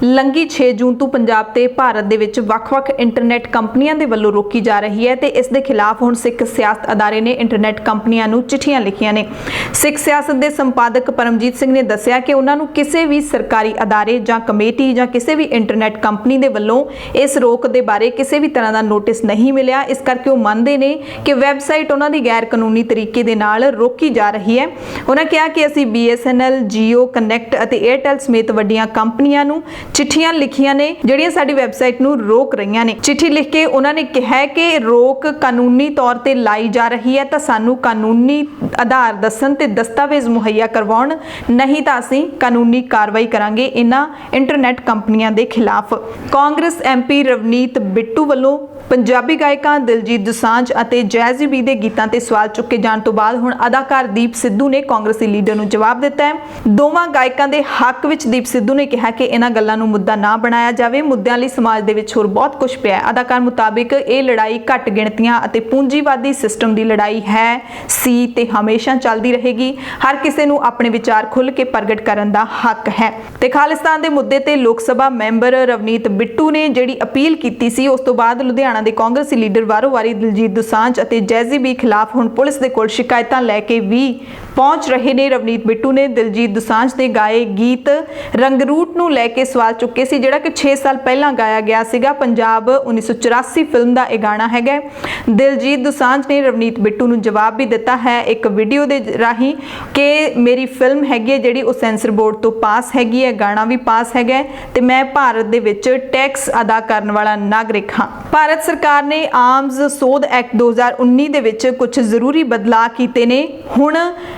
ਲੰਘੀ 6 ਜੂਨ ਤੋਂ ਪੰਜਾਬ ਤੇ ਭਾਰਤ ਦੇ ਵਿੱਚ ਵੱਖ-ਵੱਖ ਇੰਟਰਨੈਟ ਕੰਪਨੀਆਂ ਦੇ ਵੱਲੋਂ ਰੋਕੀ ਜਾ ਰਹੀ ਹੈ ਤੇ ਇਸ ਦੇ ਖਿਲਾਫ ਹੁਣ ਸਿੱਖ ਸਿਆਸਤ ਅਦਾਰੇ ਨੇ ਇੰਟਰਨੈਟ ਕੰਪਨੀਆਂ ਨੂੰ ਚਿੱਠੀਆਂ ਲਿਖੀਆਂ ਨੇ। ਸਿੱਖ ਸਿਆਸਤ ਦੇ ਸੰਪਾਦਕ ਪਰਮਜੀਤ ਸਿੰਘ ਨੇ ਦੱਸਿਆ ਕਿ ਉਹਨਾਂ ਨੂੰ ਕਿਸੇ ਵੀ ਸਰਕਾਰੀ ਅਦਾਰੇ ਜਾਂ ਕਮੇਟੀ ਜਾਂ ਕਿਸੇ ਵੀ ਇੰਟਰਨੈਟ ਕੰਪਨੀ ਦੇ ਵੱਲੋਂ ਇਸ ਰੋਕ ਦੇ ਬਾਰੇ ਕਿਸੇ ਵੀ ਤਰ੍ਹਾਂ ਦਾ ਨੋਟਿਸ ਨਹੀਂ ਮਿਲਿਆ। ਇਸ ਕਰਕੇ ਉਹ ਮੰਨਦੇ ਨੇ ਕਿ ਵੈਬਸਾਈਟ ਉਹਨਾਂ ਦੀ ਗੈਰ ਕਾਨੂੰਨੀ ਤਰੀਕੇ ਦੇ ਨਾਲ ਰੋਕੀ ਜਾ ਰਹੀ ਹੈ। ਉਹਨਾਂ ਕਿਹਾ ਕਿ ਅਸੀਂ BSNL, Jio, ਕਨੈਕਟ ਅਤੇ Airtel ਸਮੇਤ ਵੱਡੀਆਂ ਕੰਪਨੀਆਂ ਨੂੰ ਚਿੱਠੀਆਂ ਲਿਖੀਆਂ ਨੇ ਜਿਹੜੀਆਂ ਸਾਡੀ ਵੈਬਸਾਈਟ ਨੂੰ ਰੋਕ ਰਹੀਆਂ ਨੇ। ਚਿੱਠੀ ਲਿਖ ਕੇ ਉਹਨਾਂ ਨੇ ਕਿਹਾ ਕਿ ਰੋਕ ਕਾਨੂੰਨੀ ਤੌਰ ਤੇ ਲਾਈ ਜਾ ਰਹੀ ਹੈ ਤਾਂ ਸਾਨੂੰ ਕਾਨੂੰਨੀ ਆਧਾਰ ਦੱਸਣ ਤੇ ਦਸਤਾਵੇਜ਼ ਮੁਹੱਈਆ ਕਰਵਾਉਣ, ਨਹੀਂ ਤਾਂ ਅਸੀਂ ਕਾਨੂੰਨੀ ਕਾਰਵਾਈ ਕਰਾਂਗੇ ਇਹਨਾਂ ਇੰਟਰਨੈਟ ਕੰਪਨੀਆਂ ਦੇ ਖਿਲਾਫ। ਕਾਂਗਰਸ MP ਰਵਨੀਤ ਬਿੱਟੂ ਵੱਲੋਂ ਪੰਜਾਬੀ ਗਾਇਕਾਂ ਦਿਲਜੀਤ ਦੋਸਾਂਝ ਅਤੇ ਜੈਜ਼ੀ ਬੀ ਦੇ ਗੀਤਾਂ ਤੇ ਸਵਾਲ ਚੁੱਕੇ ਜਾਣ ਤੋਂ ਬਾਅਦ ਹੁਣ ਅਦਾਕਾਰ ਦੀਪ ਸਿੱਧੂ ਨੇ ਕਾਂਗਰਸੀ ਲੀਡਰ ਨੂੰ ਜਵਾਬ ਦਿੱਤਾ ਹੈ। ਦੋਵਾਂ ਗਾਇਕਾਂ ਦੇ ਹੱਕ ਵਿੱਚ ਦੀਪ ਸਿੱਧੂ ਨੇ ਕਿਹਾ ਕਿ ਇਹਨਾਂ ਗੱਲਾਂ ਨੂੰ ਮੁੱਦਾ ਨਾ ਬਣਾਇਆ ਜਾਵੇ, ਮੁੱਦਿਆਂ ਲਈ ਸਮਾਜ ਦੇ ਵਿੱਚ ਹੋਰ ਬਹੁਤ ਕੁਝ ਪਿਆ ਹੈ। ਅਦਾਕਾਰ ਮੁਤਾਬਿਕ ਇਹ ਲੜਾਈ ਘੱਟ ਗਿਣਤੀਆਂ ਅਤੇ ਪੂੰਜੀਵਾਦੀ ਸਿਸਟਮ ਦੀ ਲੜਾਈ ਹੈ, ਸੀ ਤੇ ਹਮੇਸ਼ਾ ਚੱਲਦੀ ਰਹੇਗੀ। ਹਰ ਕਿਸੇ ਨੂੰ ਆਪਣੇ ਵਿਚਾਰ ਖੁੱਲ੍ਹ ਕੇ ਪ੍ਰਗਟ ਕਰਨ ਦਾ ਹੱਕ ਹੈ। ਤੇ ਖਾਲਿਸਤਾਨ ਦੇ ਮੁੱਦੇ ਤੇ ਲੋਕ ਸਭਾ ਮੈਂਬਰ ਰਵਨੀਤ ਬਿੱਟੂ ਨੇ ਜਿਹੜੀ ਅਪੀਲ ਕੀਤੀ ਸੀ, ਉਸ ਤੋਂ ਬਾਅਦ ਲੁਧਿਆਣਾ ਦੇ ਕਾਂਗਰਸੀ ਲੀਡਰ ਵਾਰੋ-ਵਾਰੀ ਦਿਲਜੀਤ ਦੋਸਾਂਝ ਅਤੇ ਜੈਜ਼ੀ ਬੀ ਖਿਲਾਫ ਹੁਣ ਪੁਲਿਸ ਦੇ ਕੋਲ ਸ਼ਿਕਾਇਤਾਂ ਲੈ ਕੇ ਵੀ ਪਹੁੰਚ ਰਹੇ ਨੇ। ਰਵਨੀਤ ਬਿੱਟੂ ਨੇ ਦਿਲਜੀਤ ਦੋਸਾਂਝ ਦੇ ਗਾਏ ਗੀਤ ਰੰਗਰੂਟ ਨੂੰ ਲੈ ਕੇ ਸਵਾਲ ਚੁੱਕੇ ਸੀ, ਜਿਹੜਾ ਕਿ 6 ਸਾਲ ਪਹਿਲਾਂ ਗਾਇਆ ਗਿਆ ਸੀਗਾ। ਪੰਜਾਬ 1984 ਫਿਲਮ ਦਾ ਇਹ ਗਾਣਾ ਹੈਗਾ। ਦਿਲਜੀਤ ਦੋਸਾਂਝ ਨੇ ਰਵਨੀਤ ਬਿੱਟੂ ਨੂੰ ਜਵਾਬ ਵੀ ਦਿੱਤਾ ਹੈ ਇੱਕ ਵੀਡੀਓ ਦੇ ਰਾਹੀਂ ਕਿ ਮੇਰੀ ਫਿਲਮ ਹੈਗੀ ਹੈ ਜਿਹੜੀ ਉਹ ਸੈਂਸਰ ਬੋਰਡ ਤੋਂ ਪਾਸ ਹੈਗੀ ਹੈ, ਗਾਣਾ ਵੀ ਪਾਸ ਹੈਗਾ ਤੇ ਮੈਂ ਭਾਰਤ ਦੇ ਵਿੱਚ ਟੈਕਸ ਅਦਾ ਕਰਨ ਵਾਲਾ ਨਾਗਰਿਕ ਹਾਂ। ਭਾਰਤ ਸਰਕਾਰ ਨੇ ਆਰਮਜ਼ ਸੋਧ ਐਕਟ 2019 ਦੇ ਵਿੱਚ ਕੁਝ ਜ਼ਰੂਰੀ ਬਦਲਾਅ ਕੀਤੇ ਨੇ। ਹੁਣ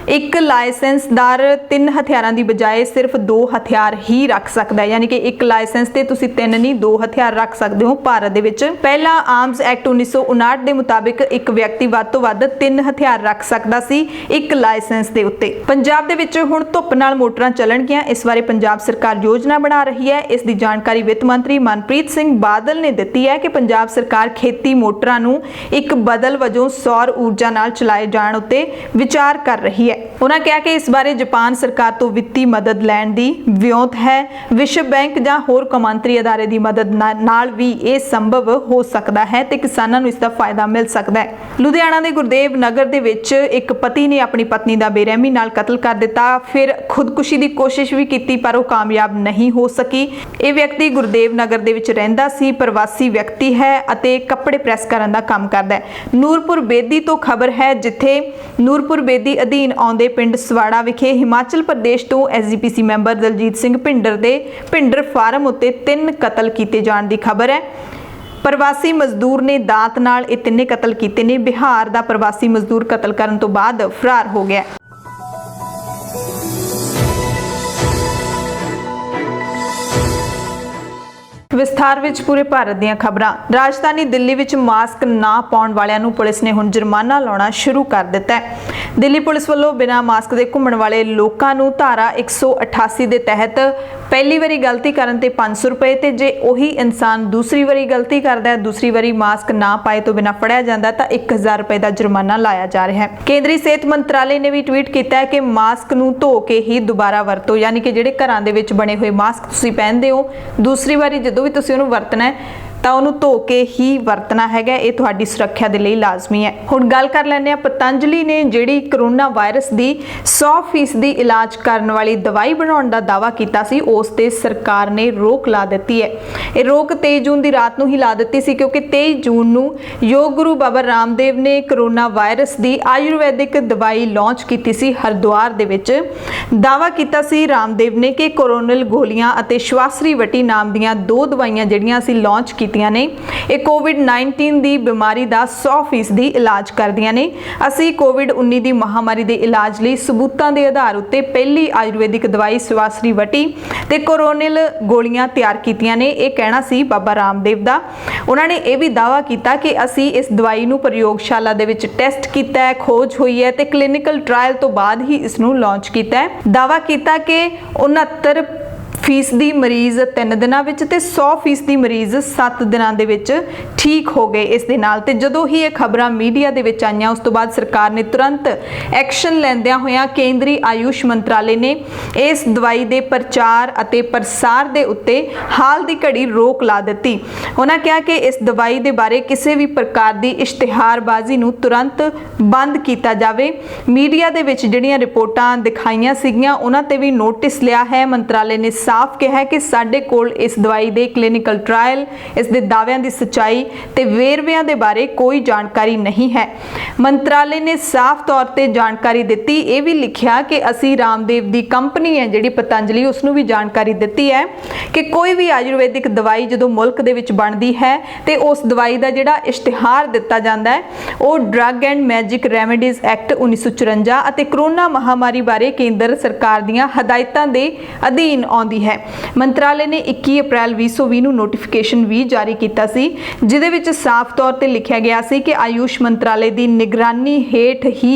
ਇੱਕ ਲਾਇਸੈਂਸਦਾਰ 3 ਹਥਿਆਰਾਂ ਦੀ ਬਜਾਏ ਸਿਰਫ 2 ਹਥਿਆਰ ਹੀ ਰੱਖ ਸਕਦਾ ਹੈ, ਯਾਨੀ ਕਿ ਇੱਕ ਲਾਇਸੈਂਸ ਤੇ ਤੁਸੀਂ 3 ਨਹੀਂ 2 ਹਥਿਆਰ ਰੱਖ ਸਕਦੇ ਹੋ ਭਾਰਤ ਦੇ ਵਿੱਚ। ਪਹਿਲਾਂ ਆਰਮਜ਼ ਐਕਟ 1959 ਦੇ ਮੁਤਾਬਿਕ ਇੱਕ ਵਿਅਕਤੀ ਵੱਧ ਤੋਂ ਵੱਧ 3 ਹਥਿਆਰ ਰੱਖ ਸਕਦਾ ਸੀ ਇੱਕ ਲਾਇਸੈਂਸ ਦੇ ਉੱਤੇ। ਪੰਜਾਬ ਦੇ ਵਿੱਚ ਹੁਣ ਧੁੱਪ ਨਾਲ ਮੋਟਰਾਂ ਚੱਲਣਗੀਆਂ, ਇਸ ਬਾਰੇ ਪੰਜਾਬ ਸਰਕਾਰ ਯੋਜਨਾ ਬਣਾ ਰਹੀ ਹੈ। ਇਸ ਦੀ ਜਾਣਕਾਰੀ ਵਿੱਤ ਮੰਤਰੀ ਮਨਪ੍ਰੀਤ ਸਿੰਘ ਬਾਦਲ ਨੇ ਦਿੱਤੀ ਹੈ ਕਿ ਪੰਜਾਬ ਸਰਕਾਰ ਖੇਤੀ ਮੋਟਰਾਂ ਨੂੰ ਇੱਕ ਬਦਲ ਵਜੋਂ ਸੌਰ ਊਰਜਾ ਨਾਲ ਚਲਾਏ ਜਾਣ ਉੱਤੇ ਵਿਚਾਰ ਕਰ ਰਹੀ ਹੈ। ਉਹਨਾਂ ਕਿਹਾ ਕਿ ਇਸ ਬਾਰੇ ਜਾਪਾਨ ਸਰਕਾਰ ਤੋਂ ਵਿੱਤੀ ਮਦਦ ਲੈਣ ਦੀ ਵਿਉਂਤ ਹੈ। ਵਿਸ਼ਵ ਬੈਂਕ ਜਾਂ ਹੋਰ ਕੌਮਾਂਤਰੀ ਅਦਾਰੇ ਦੀ ਮਦਦ ਨਾਲ ਵੀ ਇਹ ਸੰਭਵ ਹੋ ਸਕਦਾ ਹੈ ਤੇ ਕਿਸਾਨਾਂ ਨੂੰ ਇਸ ਦਾ ਫਾਇਦਾ ਮਿਲ ਸਕਦਾ ਹੈ। ਲੁਧਿਆਣਾ ਦੇ ਗੁਰਦੇਵ ਨਗਰ ਦੇ ਵਿੱਚ ਇੱਕ ਪਤੀ ਨੇ ਆਪਣੀ ਪਤਨੀ ਦਾ ਬੇਰਹਿਮੀ ਨਾਲ ਕਤਲ ਕਰ ਦਿੱਤਾ। ਫਿਰ ਖੁਦਕੁਸ਼ੀ ਦੀ ਕੋਸ਼ਿਸ਼ ਵੀ ਕੀਤੀ ਪਰ ਉਹ ਕਾਮਯਾਬ ਨਹੀਂ ਹੋ ਸਕੀ। ਇਹ ਵਿਅਕਤੀ ਗੁਰਦੇਵ ਨਗਰ ਦੇ ਵਿੱਚ ਰਹਿੰਦਾ ਸੀ, ਪ੍ਰਵਾਸੀ ਵਿਅਕਤੀ ਹੈ ਅਤੇ ਕੱਪੜੇ ਪ੍ਰੈਸ ਕਰਨ ਦਾ ਕੰਮ ਕਰਦਾ ਹੈ। ਨੂਰਪੁਰ ਬੇਦੀ ਤੋਂ ਖਬਰ ਹੈ, ਜਿੱਥੇ ਨੂਰਪੁਰ ਬੇਦੀ ਅਧੀਨ ਆਉਂਦੇ ਪਿੰਡ ਸਵਾੜਾ ਵਿਖੇ ਹਿਮਾਚਲ ਪ੍ਰਦੇਸ਼ ਤੋਂ SGPC ਮੈਂਬਰ ਦਲਜੀਤ ਸਿੰਘ ਭਿੰਡਰ ਦੇ ਭਿੰਡਰ ਫਾਰਮ ਉੱਤੇ 3 ਕਤਲ ਕੀਤੇ ਜਾਣ ਦੀ ਖਬਰ ਹੈ। ਪ੍ਰਵਾਸੀ ਮਜ਼ਦੂਰ ਨੇ ਦਾਤ ਨਾਲ ਇਹ 3 ਕਤਲ ਕੀਤੇ ਨੇ। ਬਿਹਾਰ ਦਾ ਪ੍ਰਵਾਸੀ ਮਜ਼ਦੂਰ ਕਤਲ ਕਰਨ ਤੋਂ ਬਾਅਦ ਫਰਾਰ ਹੋ ਗਿਆ। ਵਿਸਥਾਰ ਵਿੱਚ ਪੂਰੇ ਭਾਰਤ ਦੀਆਂ ਖਬਰਾਂ। ਰਾਜਧਾਨੀ ਦਿੱਲੀ ਵਿੱਚ ਮਾਸਕ ਨਾ ਪਾਉਣ ਵਾਲਿਆਂ ਨੂੰ ਪੁਲਿਸ ਨੇ ਹੁਣ ਜੁਰਮਾਨਾ ਲਾਉਣਾ ਸ਼ੁਰੂ ਕਰ ਦਿੱਤਾ ਹੈ। ਦਿੱਲੀ ਪੁਲਿਸ ਵੱਲੋਂ ਬਿਨਾਂ ਮਾਸਕ ਦੇ ਘੁੰਮਣ ਵਾਲੇ ਲੋਕਾਂ ਨੂੰ ਧਾਰਾ 188 ਦੇ ਤਹਿਤ ਪਹਿਲੀ ਵਾਰੀ ਗਲਤੀ ਕਰਨ ਤੇ 500 ਰੁਪਏ ਤੇ ਜੇ ਉਹੀ ਇਨਸਾਨ ਦੂਸਰੀ ਵਾਰੀ ਗਲਤੀ ਕਰਦਾ ਹੈ, ਦੂਸਰੀ ਵਾਰੀ ਮਾਸਕ ਨਾ ਪਾਏ ਤੋਂ ਬਿਨਾਂ ਫੜਿਆ ਜਾਂਦਾ ਤਾਂ 1000 ਰੁਪਏ ਦਾ ਜੁਰਮਾਨਾ ਲਾਇਆ ਜਾ ਰਿਹਾ ਹੈ। ਕੇਂਦਰੀ ਸਿਹਤ ਮੰਤਰਾਲੇ ਨੇ ਵੀ ਟਵੀਟ ਕੀਤਾ ਹੈ ਕਿ ਮਾਸਕ ਨੂੰ ਧੋ ਕੇ ਹੀ ਦੁਬਾਰਾ ਵਰਤੋ, ਯਾਨੀ ਕਿ ਜਿਹੜੇ ਘਰਾਂ ਦੇ ਵਿੱਚ ਬਣੇ ਹੋਏ ਮਾਸਕ ਤੁਸੀਂ ਪਹਿਨਦੇ ਹੋ, ਦੂਸਰੀ ਵਾਰੀ ਜਦੋਂ ਵੀ ਤੁਸੀਂ ਉਹਨੂੰ ਵਰਤਣਾ ਹੈ ਤਾਂ ਉਹਨੂੰ ਧੋ ਕੇ ਹੀ ਵਰਤਣਾ ਹੈਗਾ। ਇਹ ਤੁਹਾਡੀ ਸੁਰੱਖਿਆ ਦੇ ਲਈ ਲਾਜ਼ਮੀ ਹੈ। ਹੁਣ ਗੱਲ ਕਰ ਲੈਂਦੇ ਹਾਂ ਪਤੰਜਲੀ ਨੇ ਜਿਹੜੀ ਕਰੋਨਾ ਵਾਇਰਸ ਦੀ 100% ਇਲਾਜ ਕਰਨ ਵਾਲੀ ਦਵਾਈ ਬਣਾਉਣ ਦਾ ਦਾਅਵਾ ਕੀਤਾ ਸੀ, ਉਸ ਤੇ ਸਰਕਾਰ ਨੇ ਰੋਕ ਲਾ ਦਿੱਤੀ ਹੈ। ਇਹ ਰੋਕ 23 ਜੂਨ ਦੀ ਰਾਤ ਨੂੰ ਹੀ ਲਾ ਦਿੱਤੀ ਸੀ, ਕਿਉਂਕਿ 23 ਜੂਨ ਨੂੰ ਯੋਗ ਗੁਰੂ ਬਾਬਾ ਰਾਮਦੇਵ ਨੇ ਕਰੋਨਾ ਵਾਇਰਸ ਦੀ ਆਯੁਰਵੈਦਿਕ ਦਵਾਈ ਲਾਂਚ ਕੀਤੀ ਸੀ। ਹਰਿਦੁਆਰ ਦੇ ਵਿੱਚ ਦਾਅਵਾ ਕੀਤਾ ਸੀ ਰਾਮਦੇਵ ਨੇ ਕਿ ਕੋਰੋਨਲ ਗੋਲੀਆਂ ਅਤੇ ਸ਼ਵਾਸਰੀ ਵਟੀ ਨਾਮ ਦੀਆਂ 2 ਦਵਾਈਆਂ ਜਿਹੜੀਆਂ ਅਸੀਂ ਲਾਂਚ ਕੀਤੀਆਂ ਨੇ, ਇਹ ਕੋਵਿਡ-19 ਦੀ ਬਿਮਾਰੀ ਦਾ 100% ਇਲਾਜ ਕਰਦੀਆਂ ਨੇ। ਅਸੀਂ ਕੋਵਿਡ-19 ਦੀ ਮਹਾਮਾਰੀ ਦੇ ਇਲਾਜ ਲਈ ਸਬੂਤਾਂ ਦੇ ਆਧਾਰ ਉੱਤੇ ਪਹਿਲੀ ਆਯੁਰਵੈਦਿਕ ਦਵਾਈ ਸ਼ਵਾਸਰੀ ਵਟੀ ਤੇ ਕੋਰੋਨਲ ਗੋਲੀਆਂ ਤਿਆਰ ਕੀਤੀਆਂ ਨੇ। ਇਹ ਕਹਿਣਾ ਸੀ ਬਾਬਾ ਰਾਮਦੇਵ ਦਾ। ਉਹਨਾਂ ਨੇ ਇਹ ਵੀ ਦਾਅਵਾ ਕੀਤਾ ਕਿ ਅਸੀਂ ਇਸ ਦਵਾਈ ਨੂੰ ਪ੍ਰਯੋਗਸ਼ਾਲਾ ਦੇ ਵਿੱਚ ਟੈਸਟ ਕੀਤਾ ਹੈ, ਖੋਜ ਹੋਈ ਹੈ ਤੇ ਕਲੀਨਿਕਲ ਟ੍ਰਾਇਲ ਤੋਂ ਬਾਅਦ ਹੀ ਇਸ ਨੂੰ ਲਾਂਚ ਕੀਤਾ ਹੈ। ਦਾਅਵਾ ਕੀਤਾ ਕਿ 69% ਮਰੀਜ਼ 3 ਦਿਨਾਂ ਵਿੱਚ ਤੇ 100% ਮਰੀਜ਼ 7 ਦਿਨਾਂ ਦੇ ਵਿੱਚ ਠੀਕ ਹੋ ਗਏ ਇਸ ਦੇ ਨਾਲ। ਤੇ ਜਦੋਂ ਹੀ ਇਹ ਖਬਰਾਂ ਮੀਡੀਆ ਦੇ ਵਿੱਚ ਆਈਆਂ, ਉਸ ਤੋਂ ਬਾਅਦ ਸਰਕਾਰ ਨੇ ਤੁਰੰਤ ਐਕਸ਼ਨ ਲੈਂਦਿਆਂ ਹੋਇਆਂ ਕੇਂਦਰੀ ਆਯੁਸ਼ ਮੰਤਰਾਲੇ ਨੇ ਇਸ ਦਵਾਈ ਦੇ ਪ੍ਰਚਾਰ ਅਤੇ ਪ੍ਰਸਾਰ ਦੇ ਉੱਤੇ ਹਾਲ ਦੀ ਘੜੀ ਰੋਕ ਲਾ ਦਿੱਤੀ। ਉਹਨਾਂ ਕਿਹਾ ਕਿ ਇਸ ਦਵਾਈ ਦੇ ਬਾਰੇ ਕਿਸੇ ਵੀ ਪ੍ਰਕਾਰ ਦੀ ਇਸ਼ਤਿਹਾਰਬਾਜ਼ੀ ਨੂੰ ਤੁਰੰਤ ਬੰਦ ਕੀਤਾ ਜਾਵੇ। ਮੀਡੀਆ ਦੇ ਵਿੱਚ ਜਿਹੜੀਆਂ ਰਿਪੋਰਟਾਂ ਦਿਖਾਈਆਂ ਸੀਗੀਆਂ, ਉਹਨਾਂ ਤੇ ਵੀ ਨੋਟਿਸ ਲਿਆ ਹੈ। ਮੰਤਰਾਲੇ ਨੇ ਸਾਫ਼ ਕਿਹਾ ਹੈ ਕਿ ਸਾਡੇ ਕੋਲ ਇਸ ਦਵਾਈ ਦੇ ਕਲੀਨਿਕਲ ਟ੍ਰਾਇਲ, ਇਸ ਦੇ ਦਾਅਵਿਆਂ ਦੀ ਸੱਚਾਈ ਤੇ ਵੇਰਵਿਆਂ ਦੇ ਬਾਰੇ ਕੋਈ ਜਾਣਕਾਰੀ ਨਹੀਂ ਹੈ। ਮੰਤਰਾਲੇ ਨੇ ਸਾਫ਼ ਤੌਰ ਤੇ ਜਾਣਕਾਰੀ ਦਿੱਤੀ, ਇਹ ਵੀ ਲਿਖਿਆ ਕਿ ਅਸੀਂ ਰਾਮਦੇਵ ਦੀ ਕੰਪਨੀ ਹੈ ਜਿਹੜੀ ਪਤੰਜਲੀ, ਉਸ ਨੂੰ ਵੀ ਜਾਣਕਾਰੀ ਦਿੱਤੀ ਹੈ ਕਿ ਕੋਈ ਵੀ ਆਯੁਰਵੈਦਿਕ ਦਵਾਈ ਜਦੋਂ ਮੁਲਕ ਦੇ ਵਿੱਚ ਬਣਦੀ ਹੈ ਤੇ ਉਸ ਦਵਾਈ ਦਾ ਜਿਹੜਾ ਇਸ਼ਤਿਹਾਰ ਦਿੱਤਾ ਜਾਂਦਾ ਹੈ ਉਹ drug and magic remedies act 1954 ਅਤੇ ਕਰੋਨਾ ਮਹਾਮਾਰੀ ਬਾਰੇ ਕੇਂਦਰ ਸਰਕਾਰ ਦੀਆਂ ਹਦਾਇਤਾਂ ਦੇ ਅਧੀਨ ਆਉਂਦੀ ਹੈ। ਮੰਤਰਾਲੇ ਨੇ 21 ਅਪ੍ਰੈਲ 2020 ਨੂੰ ਨੋਟੀਫਿਕੇਸ਼ਨ ਵੀ ਜਾਰੀ ਕੀਤਾ ਸੀ, ਜਿਹਦੇ ਵਿੱਚ ਸਾਫ਼ ਤੌਰ ਤੇ ਲਿਖਿਆ ਗਿਆ ਸੀ ਕਿ ਆਯੁਸ਼ ਮੰਤਰਾਲੇ ਦੀ ਨਿਗਰਾਨੀ ਹੇਠ ਹੀ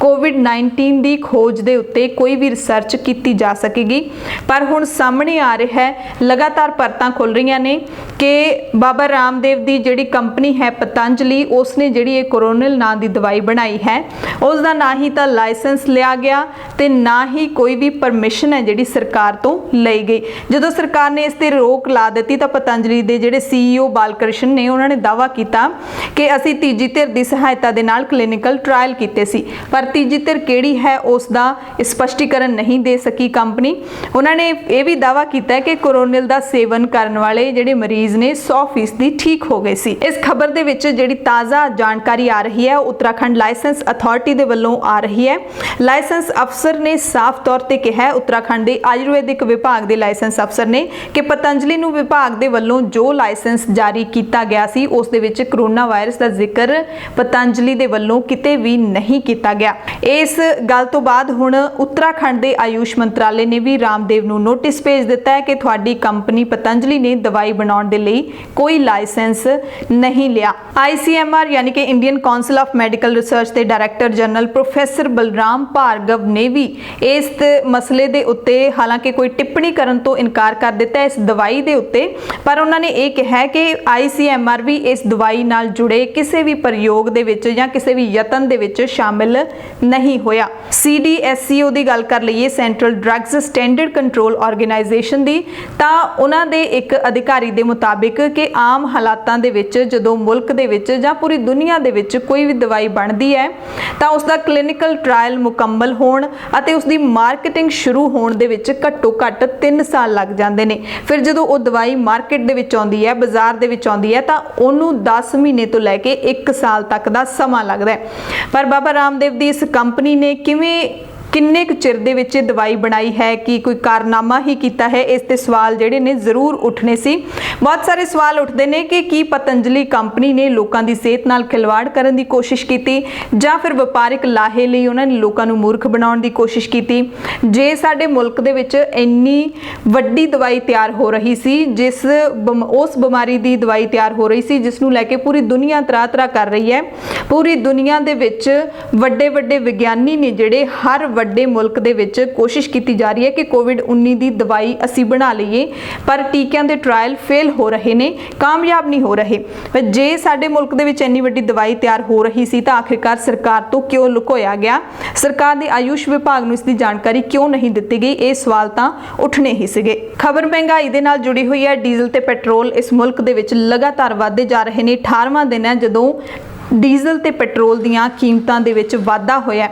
ਕੋਵਿਡ-19 ਦੀ ਖੋਜ ਦੇ ਉੱਤੇ ਕੋਈ ਵੀ ਰਿਸਰਚ ਕੀਤੀ ਜਾ ਸਕੇਗੀ। ਪਰ ਹੁਣ ਸਾਹਮਣੇ ਆ ਰਿਹਾ ਹੈ, ਲਗਾਤਾਰ ਪਰਤਾਂ ਖੁੱਲ ਰਹੀਆਂ ਨੇ ਕਿ ਬਾਬਾ ਰਾਮਦੇਵ ਦੀ ਜਿਹੜੀ ਕੰਪਨੀ ਹੈ ਪਤੰਜਲੀ, ਉਸ ਨੇ ਜਿਹੜੀ ਇਹ ਕੋਰੋਨਲ ਨਾਂ ਦੀ ਦਵਾਈ ਬਣਾਈ ਹੈ, ਉਸ ਦਾ ਨਾ ਹੀ ਤਾਂ ਲਾਇਸੈਂਸ ਲਿਆ ਗਿਆ ਤੇ ਨਾ ਹੀ ਕੋਈ ਵੀ ਪਰਮਿਸ਼ਨ ਹੈ ਜਿਹੜੀ ਸਰਕਾਰ ਤੋਂ ਲਈ ਗਈ। ਜਦੋਂ ਸਰਕਾਰ ਨੇ ਇਸ ਤੇ ਰੋਕ ਲਾ ਦਿੱਤੀ ਤਾਂ ਪਤੰਜਲੀ ਦੇ ਜਿਹੜੇ CEO ਬਾਲਕ੍ਰਿਸ਼ਨ ਨੇ, ਉਹਨਾਂ ਨੇ ਦਾਅਵਾ ਕੀਤਾ ਕਿ ਅਸੀਂ ਤੀਜੀ ਧਿਰ ਦੀ ਸਹਾਇਤਾ ਦੇ ਨਾਲ ਕਲੀਨਿਕਲ ਟ੍ਰਾਇਲ ਕੀਤੇ ਸੀ, ਪਰ ਤੀਜੀ ਧਿਰ ਕਿਹੜੀ ਹੈ ਉਸ ਦਾ ਸਪਸ਼ਟੀਕਰਨ ਨਹੀਂ ਦੇ ਸਕੀ ਕੰਪਨੀ। ਉਹਨਾਂ ਨੇ ਇਹ ਵੀ ਦਾਅਵਾ ਕੀਤਾ ਕਿ ਕੋਰੋਨਲ ਦਾ ਸੇਵਨ ਕਰਨ ਵਾਲੇ ਜਿਹੜੇ ਮਰੀਜ਼ ਨੇ 100% ਠੀਕ ਹੋ ਗਏ ਸੀ। ਇਸ ਖਬਰ ਦੇ ਵਿੱਚ ਜਿਹੜੀ ਤਾਜ਼ਾ ਜਾਣਕਾਰੀ ਆ ਰਹੀ ਹੈ, ਉੱਤਰਾਖੰਡ ਲਾਇਸੈਂਸ ਅਥਾਰਟੀ ਦੇ ਵੱਲੋਂ ਆ ਰਹੀ ਹੈ। ਲਾਇਸੈਂਸ ਅਫਸਰ ਨੇ ਸਾਫ਼ ਤੌਰ ਤੇ ਕਿਹਾ, ਉੱਤਰਾਖੰਡ ਦੇ ਆਯੁਰਵੈਦਿਕ ਵਿਭਾਗ ਦੇ ਲਾਇਸੈਂਸ ਅਫਸਰ ਨੇ, ਕਿ ਪਤੰਜਲੀ ਨੂੰ ਵਿਭਾਗ ਦੇ ਵੱਲੋਂ ਜੋ ਲਾਇਸੈਂਸ ਜਾਰੀ ਕੀਤਾ ਗਿਆ ਸੀ ਉਸ ਦੇ ਵਿੱਚ ਕਰੋਨਾ ਵਾਇਰਸ ਦਾ ਜ਼ਿਕਰ ਪਤੰਜਲੀ ਦੇ ਵੱਲੋਂ ਕਿਤੇ ਵੀ ਨਹੀਂ ਕੀਤਾ ਗਿਆ। ਇਸ ਗੱਲ ਤੋਂ ਬਾਅਦ ਹੁਣ ਉੱਤਰਾਖੰਡ ਦੇ ਆਯੁਸ਼ ਮੰਤਰਾਲੇ ਨੇ ਵੀ ਰਾਮਦੇਵ ਨੂੰ ਨੋਟਿਸ ਭੇਜ ਦਿੱਤਾ ਹੈ ਕਿ ਤੁਹਾਡੀ ਕੰਪਨੀ ਪਤੰਜਲੀ ਨੇ ਦਵਾਈ ਬਣਾਉਣ ਦੇ ਲਈ ਕੋਈ ਲਾਇਸੈਂਸ ਨਹੀਂ ਲਿਆ। ICMR ਯਾਨੀ ਕਿ Indian council of medical research ਦੇ director general professor Balram Bhargava ਨੇ ਵੀ ਇਸ ਮਸਲੇ ਦੇ ਉੱਤੇ ਹਾਲਾਂਕਿ ਕੋਈ ਟਿੱਪਣੀ ਕਰਨ ਤੋਂ ਇਨਕਾਰ ਕਰ ਦਿੱਤਾ ਇਸ ਦਵਾਈ ਦੇ ਉੱਤੇ, ਪਰ ਉਹਨਾਂ ਨੇ ਇਹ ਕਿਹਾ ਕਿ ICMR ਵੀ ਇਸ ਦਵਾਈ ਨਾਲ ਜੁੜੇ ਕਿਸੇ ਵੀ ਪ੍ਰਯੋਗ ਦੇ ਵਿੱਚ ਜਾਂ ਕਿਸੇ ਵੀ ਯਤਨ ਦੇ ਵਿੱਚ ਸ਼ਾਮਿਲ ਨਹੀਂ ਹੋਇਆ। CDSCO ਦੀ ਗੱਲ ਕਰ ਲਈਏ, central drugs standard control organisation ਦੀ, ਤਾਂ ਉਹਨਾਂ ਦੇ ਇੱਕ ਅਧਿਕਾਰੀ ਦੇ ਮੁਤਾਬਿਕ ਕਿ ਆਮ ਹਾਲਾਤਾਂ ਦੇ ਵਿੱਚ ਜਦੋਂ ਮੁਲਕ ਦੇ ਵਿੱਚ ਜਾਂ ਪੂਰੀ ਦੁਨੀਆ ਦੇ ਵਿੱਚ ਕੋਈ ਵੀ ਦਵਾਈ ਬਣਦੀ ਹੈ ਤਾਂ ਉਸ ਦਾ ਕਲੀਨਿਕਲ ਟ੍ਰਾਇਲ ਮੁਕੰਮਲ ਹੋਣ ਅਤੇ ਉਸ ਦੀ ਮਾਰਕੀਟਿੰਗ ਸ਼ੁਰੂ ਹੋਣ ਦੇ ਵਿੱਚ ਘੱਟੋ ਘੱਟ 3 ਸਾਲ ਲੱਗ ਜਾਂਦੇ ਨੇ। ਫਿਰ ਜਦੋਂ ਉਹ ਦਵਾਈ ਮਾਰਕੀਟ ਦੇ ਵਿੱਚ ਆਉਂਦੀ ਹੈ, ਬਾਜ਼ਾਰ ਦੇ ਵਿੱਚ ਆਉਂਦੀ ਹੈ, ਤਾਂ ਉਹਨੂੰ 10 ਮਹੀਨੇ ਤੋਂ ਲੈ ਕੇ 1 ਸਾਲ ਤੱਕ ਦਾ ਸਮਾਂ ਲੱਗਦਾ ਹੈ। ਪਰ ਬਾਬਾ ਰਾਮਦੇਵ ਦੀ ਇਸ ਕੰਪਨੀ ਨੇ ਕਿੰਨੇ ਕੁ ਚਿਰ ਦੇ ਵਿੱਚ ਦਵਾਈ ਬਣਾਈ ਹੈ, ਕਿ ਕੋਈ ਕਾਰਨਾਮਾ ਹੀ ਕੀਤਾ ਹੈ, ਇਸ ਤੇ ਸਵਾਲ ਜਿਹੜੇ ਨੇ ਜ਼ਰੂਰ ਉੱਠਣੇ ਸੀ। ਬਹੁਤ ਸਾਰੇ ਸਵਾਲ ਉੱਠਦੇ ਨੇ ਕਿ ਕੀ ਪਤੰਜਲੀ ਕੰਪਨੀ ਨੇ ਲੋਕਾਂ ਦੀ ਸਿਹਤ ਨਾਲ ਖਿਲਵਾੜ ਕਰਨ ਦੀ ਕੋਸ਼ਿਸ਼ ਕੀਤੀ ਜਾਂ ਫਿਰ ਵਪਾਰਿਕ ਲਾਹੇ ਲਈ ਉਹਨਾਂ ਨੇ ਲੋਕਾਂ ਨੂੰ ਮੂਰਖ ਬਣਾਉਣ ਦੀ ਕੋਸ਼ਿਸ਼ ਕੀਤੀ। ਜੇ ਸਾਡੇ ਮੁਲਕ ਦੇ ਵਿੱਚ ਇੰਨੀ ਵੱਡੀ ਦਵਾਈ ਤਿਆਰ ਹੋ ਰਹੀ ਸੀ, ਉਸ ਬਿਮਾਰੀ ਦੀ ਦਵਾਈ ਤਿਆਰ ਹੋ ਰਹੀ ਸੀ ਜਿਸ ਨੂੰ ਲੈ ਕੇ ਪੂਰੀ ਦੁਨੀਆ ਤਰਾ-ਤਰਾ ਕਰ ਰਹੀ ਹੈ, ਪੂਰੀ ਦੁਨੀਆ ਦੇ ਵਿੱਚ ਵੱਡੇ ਵੱਡੇ ਵਿਗਿਆਨੀ ਨੇ ਜਿਹੜੇ ਹਰ ਵੱਡੇ ਮੁਲਕ ਦੇ ਵਿੱਚ ਕੋਸ਼ਿਸ਼ ਕੀਤੀ ਜਾ ਰਹੀ ਹੈ ਕਿ ਕੋਵਿਡ-19 ਦੀ ਦਵਾਈ ਅਸੀਂ ਬਣਾ ਲਈਏ, ਪਰ ਟੀਕਿਆਂ ਦੇ ਟ੍ਰਾਇਲ ਫੇਲ ਹੋ ਰਹੇ ਨੇ, ਕਾਮਯਾਬ ਨਹੀਂ ਹੋ ਰਹੇ। ਜੇ ਸਾਡੇ ਮੁਲਕ ਦੇ ਵਿੱਚ ਇੰਨੀ ਵੱਡੀ ਦਵਾਈ ਤਿਆਰ ਹੋ ਰਹੀ ਸੀ ਤਾਂ ਆਖਿਰਕਾਰ ਸਰਕਾਰ ਤੋਂ ਕਿਉਂ ਲੁਕੋਇਆ ਗਿਆ? ਸਰਕਾਰ ਦੇ ਆਯੂਸ਼ ਵਿਭਾਗ ਨੂੰ ਇਸ ਦੀ ਜਾਣਕਾਰੀ ਕਿਉਂ ਨਹੀਂ ਦਿੱਤੀ ਗਈ? ਇਹ ਸਵਾਲ ਤਾਂ ਉੱਠਣੇ ਹੀ ਸੀਗੇ। ਖਬਰ ਮਹਿੰਗਾਈ ਦੇ ਨਾਲ ਜੁੜੀ ਹੋਈ ਹੈ। ਡੀਜ਼ਲ ਤੇ ਪੈਟਰੋਲ ਇਸ ਮੁਲਕ ਦੇ ਵਿੱਚ ਲਗਾਤਾਰ ਵਧਦੇ ਜਾ ਰਹੇ ਨੇ। 18ਵਾਂ ਦਿਨ ਹੈ ਜਦੋਂ ਡੀਜ਼ਲ ਤੇ ਪੈਟਰੋਲ ਦੀਆਂ ਕੀਮਤਾਂ ਦੇ ਵਿੱਚ ਵਾਧਾ ਹੋਇਆ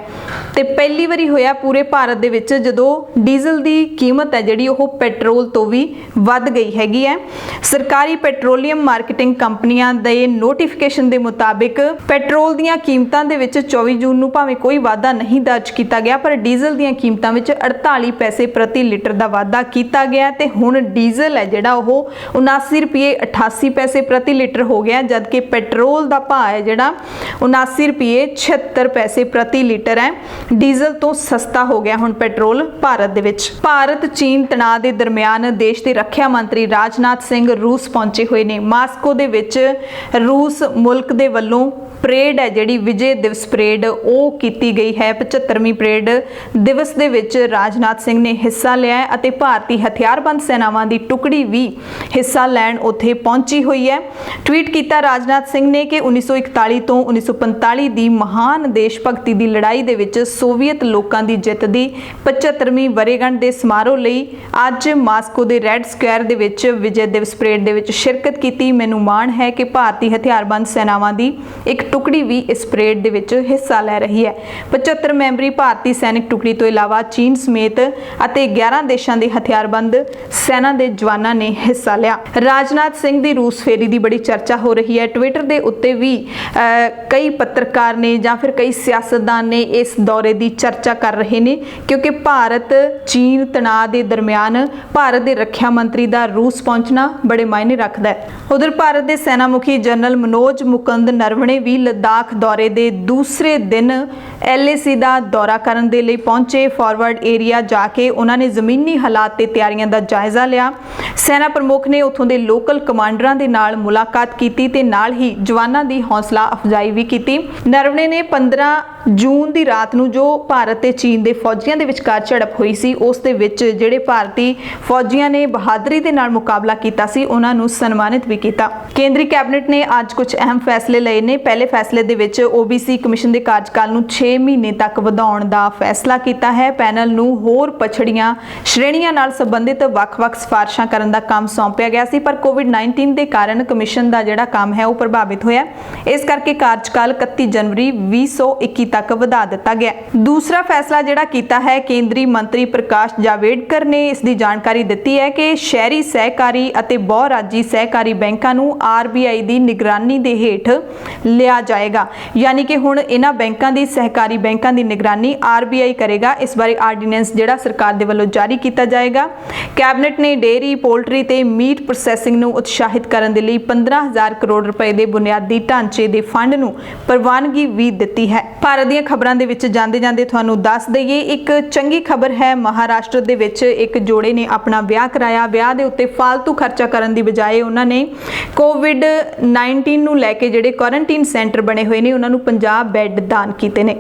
ਤੇ ਪਹਿਲੀ ਵਾਰੀ ਹੋਇਆ ਪੂਰੇ ਭਾਰਤ ਦੇ ਵਿੱਚ ਜਦੋਂ ਡੀਜ਼ਲ ਦੀ ਕੀਮਤ ਹੈ ਜਿਹੜੀ ਉਹ ਪੈਟਰੋਲ ਤੋਂ ਵੀ ਵੱਧ ਗਈ ਹੈਗੀ ਹੈ। ਸਰਕਾਰੀ ਪੈਟਰੋਲੀਅਮ ਮਾਰਕੀਟਿੰਗ ਕੰਪਨੀਆਂ ਦੇ ਨੋਟੀਫਿਕੇਸ਼ਨ ਦੇ ਮੁਤਾਬਿਕ ਪੈਟਰੋਲ ਦੀਆਂ ਕੀਮਤਾਂ ਦੇ ਵਿੱਚ 24 ਜੂਨ ਨੂੰ ਭਾਵੇਂ ਕੋਈ ਵਾਧਾ ਨਹੀਂ ਦਰਜ ਕੀਤਾ ਗਿਆ, ਪਰ ਡੀਜ਼ਲ ਦੀਆਂ ਕੀਮਤਾਂ ਵਿੱਚ 48 ਪੈਸੇ ਪ੍ਰਤੀ ਲੀਟਰ ਦਾ ਵਾਧਾ ਕੀਤਾ ਗਿਆ ਤੇ ਹੁਣ ਡੀਜ਼ਲ ਹੈ ਜਿਹੜਾ ਉਹ 79 ਰੁਪਏ 88 ਪੈਸੇ ਪ੍ਰਤੀ ਲੀਟਰ ਹੋ ਗਿਆ, ਜਦਕਿ ਪੈਟਰੋਲ ਦਾ ਭਾਅ ਹੈ ਜਿਹੜਾ 79 ਰੁਪਏ 76 ਪੈਸੇ ਪ੍ਰਤੀ ਲੀਟਰ ਹੈ। ਡੀਜ਼ਲ ਤੋਂ ਸਸਤਾ ਹੋ ਗਿਆ ਹੁਣ ਪੈਟਰੋਲ ਭਾਰਤ ਦੇ ਵਿੱਚ। ਭਾਰਤ ਚੀਨ ਤਣਾਅ ਦੇ ਦਰਮਿਆਨ ਦੇਸ਼ ਦੇ ਰੱਖਿਆ ਮੰਤਰੀ ਰਾਜਨਾਥ ਸਿੰਘ ਰੂਸ ਪਹੁੰਚੇ ਹੋਏ ਨੇ। ਮਾਸਕੋ ਦੇ ਵਿੱਚ ਰੂਸ ਮੁਲਕ ਦੇ ਵੱਲੋਂ ਪਰੇਡ ਹੈ ਜਿਹੜੀ ਵਿਜੇ ਦਿਵਸ ਪਰੇਡ ਉਹ ਕੀਤੀ ਗਈ ਹੈ। 75ਵੀਂ ਪਰੇਡ ਦਿਵਸ ਦੇ ਵਿੱਚ ਰਾਜਨਾਥ ਸਿੰਘ ਨੇ ਹਿੱਸਾ ਲਿਆ ਅਤੇ ਭਾਰਤੀ ਹਥਿਆਰਬੰਦ ਸੈਨਾਵਾਂ ਦੀ ਟੁਕੜੀ ਵੀ ਹਿੱਸਾ ਲੈਣ ਉੱਥੇ ਪਹੁੰਚੀ ਹੋਈ ਹੈ। ਟਵੀਟ ਕੀਤਾ ਰਾਜਨਾਥ ਸਿੰਘ ਨੇ ਕਿ 1941 ਤੋਂ 1945 ਦੀ ਮਹਾਨ ਦੇਸ਼ ਭਗਤੀ ਦੀ ਲੜਾਈ ਦੇ ਵਿੱਚ ਸੋਵੀਅਤ ਲੋਕਾਂ ਦੀ ਜਿੱਤ ਦੀ 75ਵੀਂ ਵਰ੍ਹੇਗੰਢ ਦੇ ਸਮਾਰੋਹ ਲਈ ਅੱਜ ਮਾਸਕੋ ਦੇ ਰੈੱਡ ਸਕੁਆਇਰ ਦੇ ਵਿੱਚ ਵਿਜੇ ਦਿਵਸ ਪਰੇਡ ਦੇ ਵਿੱਚ ਸ਼ਿਰਕਤ ਕੀਤੀ। ਮੈਨੂੰ ਮਾਣ ਹੈ ਕਿ ਭਾਰਤੀ ਹਥਿਆਰਬੰਦ ਸੈਨਾਵਾਂ ਦੀ ਇੱਕ ਟੁਕੜੀ ਵੀ ਇਸ ਪਰੇਡ ਦੇ ਵਿੱਚ ਹਿੱਸਾ ਲੈ ਰਹੀ ਹੈ। 75 ਮੈਂਬਰੀ ਭਾਰਤੀ ਸੈਨਿਕ ਟੁਕੜੀ ਤੋਂ ਇਲਾਵਾ ਚੀਨ ਸਮੇਤ ਅਤੇ 11 ਦੇਸ਼ਾਂ ਦੇ ਹਥਿਆਰਬੰਦ ਸੈਨਾ ਦੇ ਜਵਾਨਾਂ ਨੇ ਹਿੱਸਾ ਲਿਆ। ਰਾਜਨਾਥ ਸਿੰਘ ਦੀ ਰੂਸ ਫੇਰੀ ਦੀ ਬੜੀ ਚਰਚਾ ਹੋ ਰਹੀ ਹੈ। ਟਵਿੱਟਰ ਦੇ ਉੱਤੇ ਵੀ ਕਈ ਪੱਤਰਕਾਰ ਨੇ ਜਾਂ ਫਿਰ ਕਈ ਸਿਆਸਤਦਾਨ ਨੇ ਇਸ ਦੌਰੇ ਦੀ ਚਰਚਾ ਕਰ ਰਹੇ ਨੇ, ਕਿਉਂਕਿ ਭਾਰਤ ਚੀਨ ਤਣਾਅ ਦੇ ਦਰਮਿਆਨ ਭਾਰਤ ਦੇ ਰੱਖਿਆ ਮੰਤਰੀ ਦਾ ਰੂਸ ਪਹੁੰਚਣਾ ਬੜੇ ਮਾਇਨੇ ਰੱਖਦਾ ਹੈ। ਉਧਰ ਭਾਰਤ ਦੇ ਸੈਨਾ ਮੁਖੀ ਜਨਰਲ ਮਨੋਜ ਮੁਕੁੰਦ ਨਰਵਣੇ ਵੀ ਲਦਾਖ ਦੌਰੇ ਦੇ ਦੂਸਰੇ ਦਿਨ LAC ਦਾ ਦੌਰਾ ਕਰਨ ਦੇ ਲਈ ਪਹੁੰਚੇ। ਫਾਰਵਰਡ ਏਰੀਆ ਜਾ ਕੇ ਉਹਨਾਂ ਨੇ ਜ਼ਮੀਨੀ ਹਾਲਾਤ ਤੇ ਤਿਆਰੀਆਂ ਦਾ ਜਾਇਜ਼ਾ ਲਿਆ। ਸੈਨਾ ਪ੍ਰਮੁੱਖ ਨੇ ਉੱਥੋਂ ਦੇ ਲੋਕਲ ਕਮਾਂਡਰਾਂ ਦੇ ਨਾਲ ਮੁਲਾਕਾਤ ਕੀਤੀ ਤੇ ਨਾਲ ਹੀ ਜਵਾਨਾਂ ਦੀ ਹੌਸਲਾ ਅਫਜ਼ਾਈ ਵੀ ਕੀਤੀ। ਨਰਵਣੇ ਨੇ 15 ਜੂਨ ਦੀ ਰਾਤ ਨੂੰ ਜੋ ਭਾਰਤ ਤੇ ਚੀਨ ਦੇ ਫੌਜੀਆਂ ਦੇ ਵਿਚਕਾਰ ਝੜਪ ਹੋਈ ਸੀ ਉਸ ਦੇ ਵਿੱਚ ਜਿਹੜੇ ਭਾਰਤੀ ਫੌਜੀਆਂ ਨੇ ਬਹਾਦਰੀ ਦੇ ਨਾਲ ਮੁਕਾਬਲਾ ਕੀਤਾ ਸੀ ਉਹਨਾਂ ਨੂੰ ਸਨਮਾਨਿਤ ਵੀ ਕੀਤਾ। ਕੇਂਦਰੀ ਕੈਬਨਿਟ ਨੇ ਅੱਜ ਕੁਝ ਅਹਿਮ ਫੈਸਲੇ ਲਏ ਨੇ। ਪਹਿਲੇ ਫੈਸਲੇ ਦੇ ਵਿੱਚ OBC ਕਮਿਸ਼ਨ ਦੇ ਕਾਰਜਕਾਲ ਨੂੰ 6 ਮਹੀਨੇ ਤੱਕ ਵਧਾਉਣ ਦਾ ਫੈਸਲਾ ਕੀਤਾ ਹੈ। ਪੈਨਲ ਨੂੰ ਹੋਰ ਪਛੜੀਆਂ ਸ਼੍ਰੇਣੀਆਂ ਨਾਲ ਸੰਬੰਧਿਤ ਵੱਖ-ਵੱਖ ਸਿਫਾਰਿਸ਼ਾਂ ਕਰਨ ਦਾ ਕੰਮ ਸੌਂਪਿਆ ਗਿਆ ਸੀ, ਪਰ ਕੋਵਿਡ-19 ਦੇ ਕਾਰਨ ਕਮਿਸ਼ਨ ਦਾ ਜਿਹੜਾ ਕੰਮ ਹੈ ਉਹ ਪ੍ਰਭਾਵਿਤ ਹੋਇਆ। ਇਸ ਕਰਕੇ ਕਾਰਜਕਾਲ 31 ਜਨਵਰੀ 2021 ਤੱਕ ਵਧਾ ਦਿੱਤਾ ਗਿਆ। ਦੂਸਰਾ ਫੈਸਲਾ ਜਿਹੜਾ ਕੀਤਾ ਹੈ, ਕੇਂਦਰੀ ਮੰਤਰੀ ਪ੍ਰਕਾਸ਼ ਜਾਵੜੇਕਰ ਨੇ ਇਸ ਦੀ ਜਾਣਕਾਰੀ ਦਿੱਤੀ ਹੈ ਕਿ ਸ਼ਹਿਰੀ ਸਹਿਕਾਰੀ ਅਤੇ ਬਹੁਰਾਜੀ ਸਹਿਕਾਰੀ ਬੈਂਕਾਂ ਨੂੰ RBI ਦੀ ਨਿਗਰਾਨੀ ਦੇ ਹੇਠ ਲਿਆ ਜਾਏਗਾ। यानी कि हुण इन्हां बैंकां दी सहकारी बैंकां दी निगरानी RBI करेगा। इस बारे आर्डीनेंस जिहड़ा सरकार दे वल्लों जारी किया जाएगा। कैबिनेट ने डेयरी पोल्ट्री ते मीट प्रोसैसिंग नूं उत्साहित करन दे लई 15,000 करोड़ रुपए दे बुनियादी ढांचे दे फंड नूं प्रवानगी भी दित्ती है। भारत दीयां खबरां दे विच जांदे जांदे तुहानूं दस दईए एक चंगी खबर है। महाराष्ट्र दे विच एक जोड़े ने अपना विआह कराया। विआह दे उत्ते फालतू खर्चा करन दी बजाए उन्हां ने कोविड-19 नूं लैके जिहड़े क्वारंटीन सेंटर बने हुए ने उन्हां नूं 50 बैड दान कीते ने।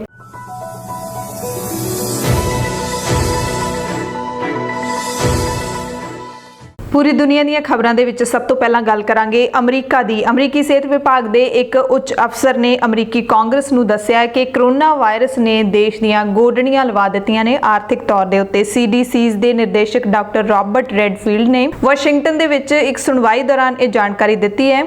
पूरी दुनिया ਦੀਆਂ ਖਬਰਾਂ ਦੇ ਵਿੱਚ ਸਭ ਤੋਂ ਪਹਿਲਾਂ ਗੱਲ ਕਰਾਂਗੇ ਅਮਰੀਕਾ ਦੀ। ਅਮਰੀਕੀ ਸਿਹਤ ਵਿਭਾਗ ਦੇ ਇੱਕ ਉੱਚ ਅਫਸਰ ਨੇ ਅਮਰੀਕੀ ਕਾਂਗਰਸ ਨੂੰ ਦੱਸਿਆ ਕਿ ਕਰੋਨਾ ਵਾਇਰਸ ਨੇ ਦੇਸ਼ ਦੀਆਂ ਗੋਡਣੀਆਂ ਲਵਾ ਦਿੱਤੀਆਂ ਨੇ ਆਰਥਿਕ ਤੌਰ ਦੇ ਉੱਤੇ। CDC's ਦੇ ਨਿਰਦੇਸ਼ਕ ਡਾਕਟਰ ਰਾਬਰਟ ਰੈਡਫੀਲਡ ਨੇ ਵਾਸ਼ਿੰਗਟਨ ਦੇ ਵਿੱਚ ਇੱਕ ਸੁਣਵਾਈ ਦੌਰਾਨ ਇਹ ਜਾਣਕਾਰੀ ਦਿੱਤੀ ਹੈ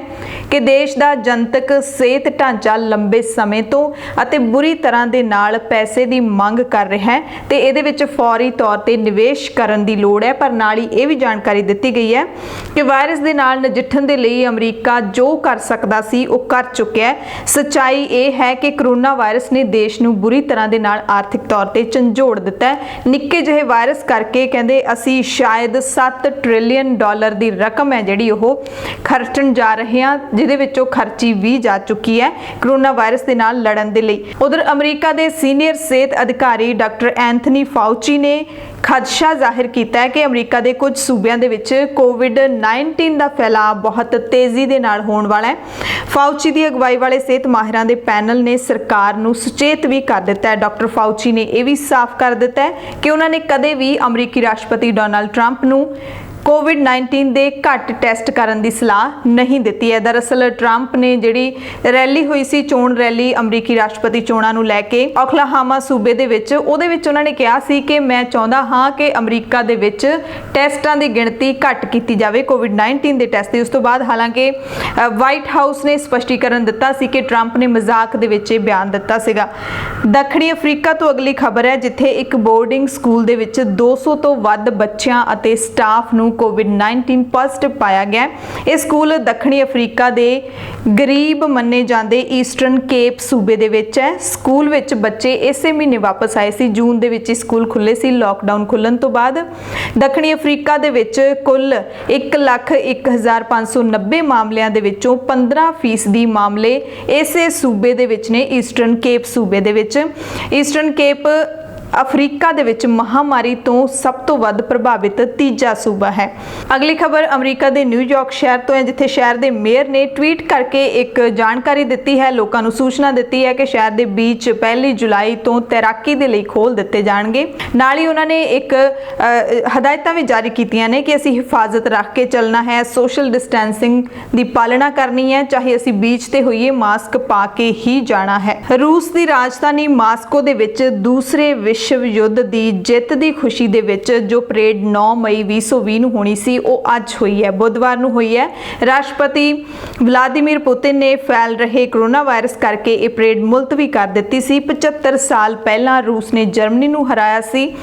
ਕਿ ਦੇਸ਼ ਦਾ ਜਨਤਕ ਸਿਹਤ ਢਾਂਚਾ ਲੰਬੇ ਸਮੇਂ ਤੋਂ ਅਤੇ ਬੁਰੀ ਤਰ੍ਹਾਂ ਦੇ ਨਾਲ ਪੈਸੇ ਦੀ ਮੰਗ ਕਰ ਰਿਹਾ ਹੈ ਤੇ ਇਹਦੇ ਵਿੱਚ ਫੌਰੀ ਤੌਰ ਤੇ ਨਿਵੇਸ਼ ਕਰਨ ਦੀ ਲੋੜ ਹੈ। ਪਰ ਨਾਲ ਹੀ ਇਹ ਵੀ ਜਾਣਕਾਰੀ ਦਿੱਤੀ ਗਈ ਹੈ ਕਿ ਵਾਇਰਸ ਦੇ ਨਾਲ ਨਜਿੱਠਣ ਦੇ ਲਈ ਅਮਰੀਕਾ ਜੋ ਕਰ ਸਕਦਾ ਸੀ ਉਹ ਕਰ ਚੁੱਕਿਆ ਹੈ। ਸੱਚਾਈ ਇਹ ਹੈ ਕਿ ਕਰੋਨਾ ਵਾਇਰਸ ਨੇ ਦੇਸ਼ ਨੂੰ ਬੁਰੀ ਤਰ੍ਹਾਂ ਦੇ ਨਾਲ ਆਰਥਿਕ ਤੌਰ ਤੇ ਝੰਜੋੜ ਦਿੱਤਾ ਹੈ। ਨਿੱਕੇ ਜਿਹੇ ਵਾਇਰਸ ਕਰਕੇ ਕਹਿੰਦੇ ਅਸੀਂ ਸ਼ਾਇਦ $7 ਟ੍ਰਿਲੀਅਨ ਦੀ ਰਕਮ ਹੈ ਜਿਹੜੀ ਉਹ ਖਰਚਣ ਜਾ ਰਹੇ ਹਾਂ, ਜਿਹਦੇ ਵਿੱਚੋਂ ਖਰਚੀ ਵੀ ਜਾ ਚੁੱਕੀ ਹੈ ਕਰੋਨਾ ਵਾਇਰਸ ਦੇ ਨਾਲ ਲੜਨ ਦੇ ਲਈ। ਉਧਰ ਅਮਰੀਕਾ ਦੇ ਸੀਨੀਅਰ ਸਿਹਤ ਅਧਿਕਾਰੀ ਡਾਕਟਰ ਐਂਥਨੀ ਫਾਊਚੀ ਨੇ ਖਦਸ਼ਾ ਜ਼ਾਹਿਰ ਕੀਤਾ ਹੈ ਕਿ ਅਮਰੀਕਾ ਦੇ ਕੁਝ ਸੂਬਿਆਂ ਦੇ ਵਿੱਚ ਕੋਵਿਡ-19 ਦਾ ਫੈਲਾਅ ਬਹੁਤ ਤੇਜ਼ੀ ਦੇ ਨਾਲ ਹੋਣ ਵਾਲਾ ਹੈ। ਫਾਊਚੀ ਦੀ ਅਗਵਾਈ ਵਾਲੇ ਸਿਹਤ ਮਾਹਿਰਾਂ ਦੇ ਪੈਨਲ ਨੇ ਸਰਕਾਰ ਨੂੰ ਸੁਚੇਤ ਵੀ ਕਰ ਦਿੱਤਾ ਹੈ। ਡਾਕਟਰ ਫਾਊਚੀ ਨੇ ਇਹ ਵੀ ਸਾਫ਼ ਕਰ ਦਿੱਤਾ ਹੈ ਕਿ ਉਹਨਾਂ ਨੇ ਕਦੇ ਵੀ ਅਮਰੀਕੀ ਰਾਸ਼ਟਰਪਤੀ ਡੋਨਾਲਡ ਟਰੰਪ ਨੂੰ ਕੋਵਿਡ-19 ਦੇ ਘੱਟ ਟੈਸਟ ਕਰਨ ਦੀ ਸਲਾਹ ਨਹੀਂ ਦਿੱਤੀ ਹੈ। ਦਰਅਸਲ ਟਰੰਪ ਨੇ ਜਿਹੜੀ ਰੈਲੀ ਹੋਈ ਸੀ, ਚੋਣ ਰੈਲੀ ਅਮਰੀਕੀ ਰਾਸ਼ਟਰਪਤੀ ਚੋਣਾਂ ਨੂੰ ਲੈ ਕੇ ਓਕਲਾਹਾਮਾ ਸੂਬੇ ਦੇ ਵਿੱਚ, ਉਹਦੇ ਵਿੱਚ ਉਹਨਾਂ ਨੇ ਕਿਹਾ ਸੀ ਕਿ ਮੈਂ ਚਾਹੁੰਦਾ ਹਾਂ ਕਿ ਅਮਰੀਕਾ ਦੇ ਵਿੱਚ ਟੈਸਟਾਂ ਦੀ ਗਿਣਤੀ ਘੱਟ ਕੀਤੀ ਜਾਵੇ, ਕੋਵਿਡ-19 ਦੇ ਟੈਸਟ ਦੀ। ਉਸ ਤੋਂ ਬਾਅਦ ਹਾਲਾਂਕਿ ਵਾਈਟ ਹਾਊਸ ਨੇ ਸਪਸ਼ਟੀਕਰਨ ਦਿੱਤਾ ਸੀ ਕਿ ਟਰੰਪ ਨੇ ਮਜ਼ਾਕ ਦੇ ਵਿੱਚ ਇਹ ਬਿਆਨ ਦਿੱਤਾ ਸੀਗਾ। ਦੱਖਣੀ ਅਫਰੀਕਾ ਤੋਂ ਅਗਲੀ ਖਬਰ ਹੈ, ਜਿੱਥੇ ਇੱਕ ਬੋਰਡਿੰਗ ਸਕੂਲ ਦੇ ਵਿੱਚ 200 ਤੋਂ ਵੱਧ ਬੱਚਿਆਂ ਅਤੇ ਸਟਾਫ ਨੂੰ ਕੋਵਿਡ-19 ਪੋਜ਼ਿਟਿਵ ਪਾਇਆ ਗਿਆ। ਇਹ ਸਕੂਲ ਦੱਖਣੀ ਅਫਰੀਕਾ ਦੇ ਗਰੀਬ ਮੰਨੇ ਜਾਂਦੇ ਈਸਟਰਨ ਕੇਪ ਸੂਬੇ ਦੇ ਵਿੱਚ ਹੈ। ਸਕੂਲ ਵਿੱਚ ਬੱਚੇ ਇਸੇ ਮਹੀਨੇ ਵਾਪਸ ਆਏ ਸੀ, ਜੂਨ ਦੇ ਵਿੱਚ ਸਕੂਲ ਖੁੱਲੇ ਸੀ। ਲੋਕਡਾਊਨ ਖੁੱਲਣ ਤੋਂ ਬਾਅਦ ਦੱਖਣੀ ਅਫਰੀਕਾ ਦੇ ਵਿੱਚ ਕੁੱਲ 1,01,590 ਮਾਮਲਿਆਂ ਦੇ ਵਿੱਚੋਂ 15% ਮਾਮਲੇ ਇਸੇ ਸੂਬੇ ਦੇ ਵਿੱਚ ਨੇ, ਈਸਟਰਨ ਕੇਪ ਸੂਬੇ ਦੇ ਵਿੱਚ। ਈਸਟਰਨ ਕੇਪ ਅਫਰੀਕਾ ਦੇ ਵਿੱਚ ਮਹਾਮਾਰੀ ਤੋਂ ਸਭ ਤੋਂ ਵੱਧ ਪ੍ਰਭਾਵਿਤ ਤੀਜਾ ਸੂਬਾ ਹੈ। ਅਗਲੀ ਖਬਰ ਅਮਰੀਕਾ ਦੇ ਨਿਊਯਾਰਕ ਸ਼ਹਿਰ ਤੋਂ ਹੈ, ਜਿੱਥੇ ਸ਼ਹਿਰ ਦੇ ਮੇਅਰ ਨੇ ਟਵੀਟ ਕਰਕੇ ਇੱਕ ਜਾਣਕਾਰੀ ਦਿੱਤੀ ਹੈ, ਲੋਕਾਂ ਨੂੰ ਸੂਚਨਾ ਦਿੱਤੀ ਹੈ ਕਿ ਸ਼ਹਿਰ ਦੇ ਬੀਚ 1 ਜੁਲਾਈ ਤੋਂ ਤੈਰਾਕੀ ਦੇ ਲਈ ਖੋਲ੍ਹ ਦਿੱਤੇ ਜਾਣਗੇ। ਨਾਲ ਹੀ ਉਹਨਾਂ ਨੇ ਇੱਕ ਹਦਾਇਤਾਂ ਵੀ ਜਾਰੀ ਕੀਤੀਆਂ ਨੇ ਕਿ ਅਸੀਂ ਹਿਫਾਜ਼ਤ ਰੱਖ ਕੇ ਚੱਲਣਾ ਹੈ, ਸੋਸ਼ਲ ਡਿਸਟੈਂਸਿੰਗ ਦੀ ਪਾਲਣਾ ਕਰਨੀ ਹੈ, ਚਾਹੇ ਅਸੀਂ ਬੀਚ ਤੇ ਹੋਈਏ ਮਾਸਕ ਪਾ ਕੇ ਹੀ ਜਾਣਾ ਹੈ। ਰੂਸ ਦੀ ਰਾਜਧਾਨੀ ਮਾਸਕੋ ਦੇ ਵਿੱਚ ਦੂਸਰੇ ਵਿਸ਼ਵ ਯੁੱਧ ਦੀ ਜਿੱਤ ਦੀ ਖੁਸ਼ੀ ਦੇ ਵਿੱਚ ਜੋ ਪਰੇਡ 9 ਮਈ 2020 ਨੂੰ ਹੋਣੀ ਸੀ, ਉਹ ਅੱਜ ਹੋਈ ਹੈ, ਬੁੱਧਵਾਰ ਨੂੰ ਹੋਈ ਹੈ। ਰਾਸ਼ਟਰਪਤੀ ਵਲਾਦੀਮੀਰ ਪੁਤਿਨ ਨੇ ਫੈਲ ਰਹੇ ਕੋਰੋਨਾ ਵਾਇਰਸ ਕਰਕੇ ਇਹ ਪਰੇਡ ਮੁਲਤਵੀ ਕਰ ਦਿੱਤੀ ਸੀ। 75 ਸਾਲ ਪਹਿਲਾਂ ਰੂਸ ਨੇ ਜਰਮਨੀ ਨੂੰ ਹਰਾਇਆ ਸੀ।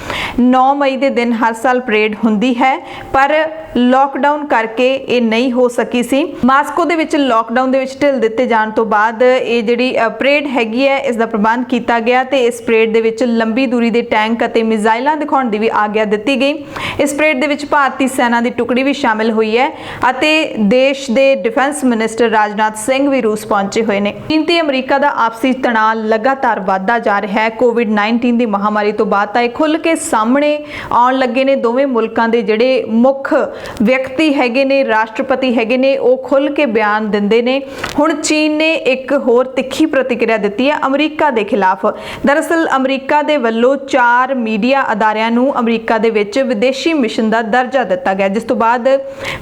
9 ਮਈ ਦੇ ਦਿਨ ਹਰ ਸਾਲ ਪਰੇਡ ਹੁੰਦੀ ਹੈ, ਪਰ ਲੋਕਡਾਊਨ ਕਰਕੇ ਇਹ ਨਹੀਂ ਹੋ ਸਕੀ ਸੀ। ਮਾਸਕੋ ਦੇ ਵਿੱਚ ਲੋਕਡਾਊਨ ਦੇ ਵਿੱਚ ਢਿੱਲ ਦਿੱਤੇ ਜਾਣ ਤੋਂ ਬਾਅਦ ਇਹ ਜਿਹੜੀ ਪਰੇਡ ਹੈਗੀ ਹੈ, ਇਸ ਦਾ ਪ੍ਰਬੰਧ ਕੀਤਾ ਗਿਆ ਤੇ ਇਸ ਪਰੇਡ ਦੇ ਵਿੱਚ ਲੰਬੀ ਦੂਰੀ ਦੇ ਟੈਂਕ ਅਤੇ ਮਿਜ਼ਾਈਲਾਂ ਦਿਖਾਉਣ ਦੀ ਵੀ ਆਗਿਆ ਦਿੱਤੀ ਗਈ। ਇਸ ਪਰੇਡ ਦੇ ਵਿੱਚ ਭਾਰਤੀ ਸੈਨਾ ਦੀ ਟੁਕੜੀ ਵੀ ਸ਼ਾਮਿਲ ਹੋਈ ਹੈ ਅਤੇ ਦੇਸ਼ ਦੇ ਡਿਫੈਂਸ ਮਿਨਿਸਟਰ ਰਾਜਨਾਥ ਸਿੰਘ ਵੀ ਰੂਸ ਪਹੁੰਚੇ ਹੋਏ ਨੇ। ਚੀਨ ਤੇ ਅਮਰੀਕਾ ਦਾ ਆਪਸੀ ਤਣਾਅ ਲਗਾਤਾਰ ਵਧਦਾ ਜਾ ਰਿਹਾ ਹੈ। ਕੋਵਿਡ-19 ਦੀ ਮਹਾਮਾਰੀ ਤੋਂ ਬਾਅਦ ਤਾਂ ਇਹ ਖੁੱਲ੍ਹ ਕੇ ਸਾਹਮਣੇ ਆਉਣ ਲੱਗੇ ਨੇ। ਦੋਵੇਂ ਮੁਲਕਾਂ ਦੇ ਜਿਹੜੇ ਮੁੱਖ ਵਿਅਕਤੀ ਹੈਗੇ ਨੇ, ਰਾਸ਼ਟਰਪਤੀ ਹੈਗੇ ਨੇ, ਉਹ ਖੁੱਲ੍ਹ ਕੇ ਬਿਆਨ ਦਿੰਦੇ ਨੇ। ਹੁਣ ਚੀਨ ਨੇ ਇੱਕ ਹੋਰ ਤਿੱਖੀ ਪ੍ਰਤੀਕਿਰਿਆ ਦਿੱਤੀ ਹੈ ਅਮਰੀਕਾ ਦੇ ਖਿਲਾਫ। ਦਰਅਸਲ ਅਮਰੀਕਾ ਦੇ ਵੱਲੋਂ 4 ਮੀਡੀਆ ਅਦਾਰਿਆਂ ਨੂੰ ਅਮਰੀਕਾ ਦੇ ਵਿੱਚ ਵਿਦੇਸ਼ੀ ਮਿਸ਼ਨ ਦਾ ਦਰਜਾ ਦਿੱਤਾ ਗਿਆ, ਜਿਸ ਤੋਂ ਬਾਅਦ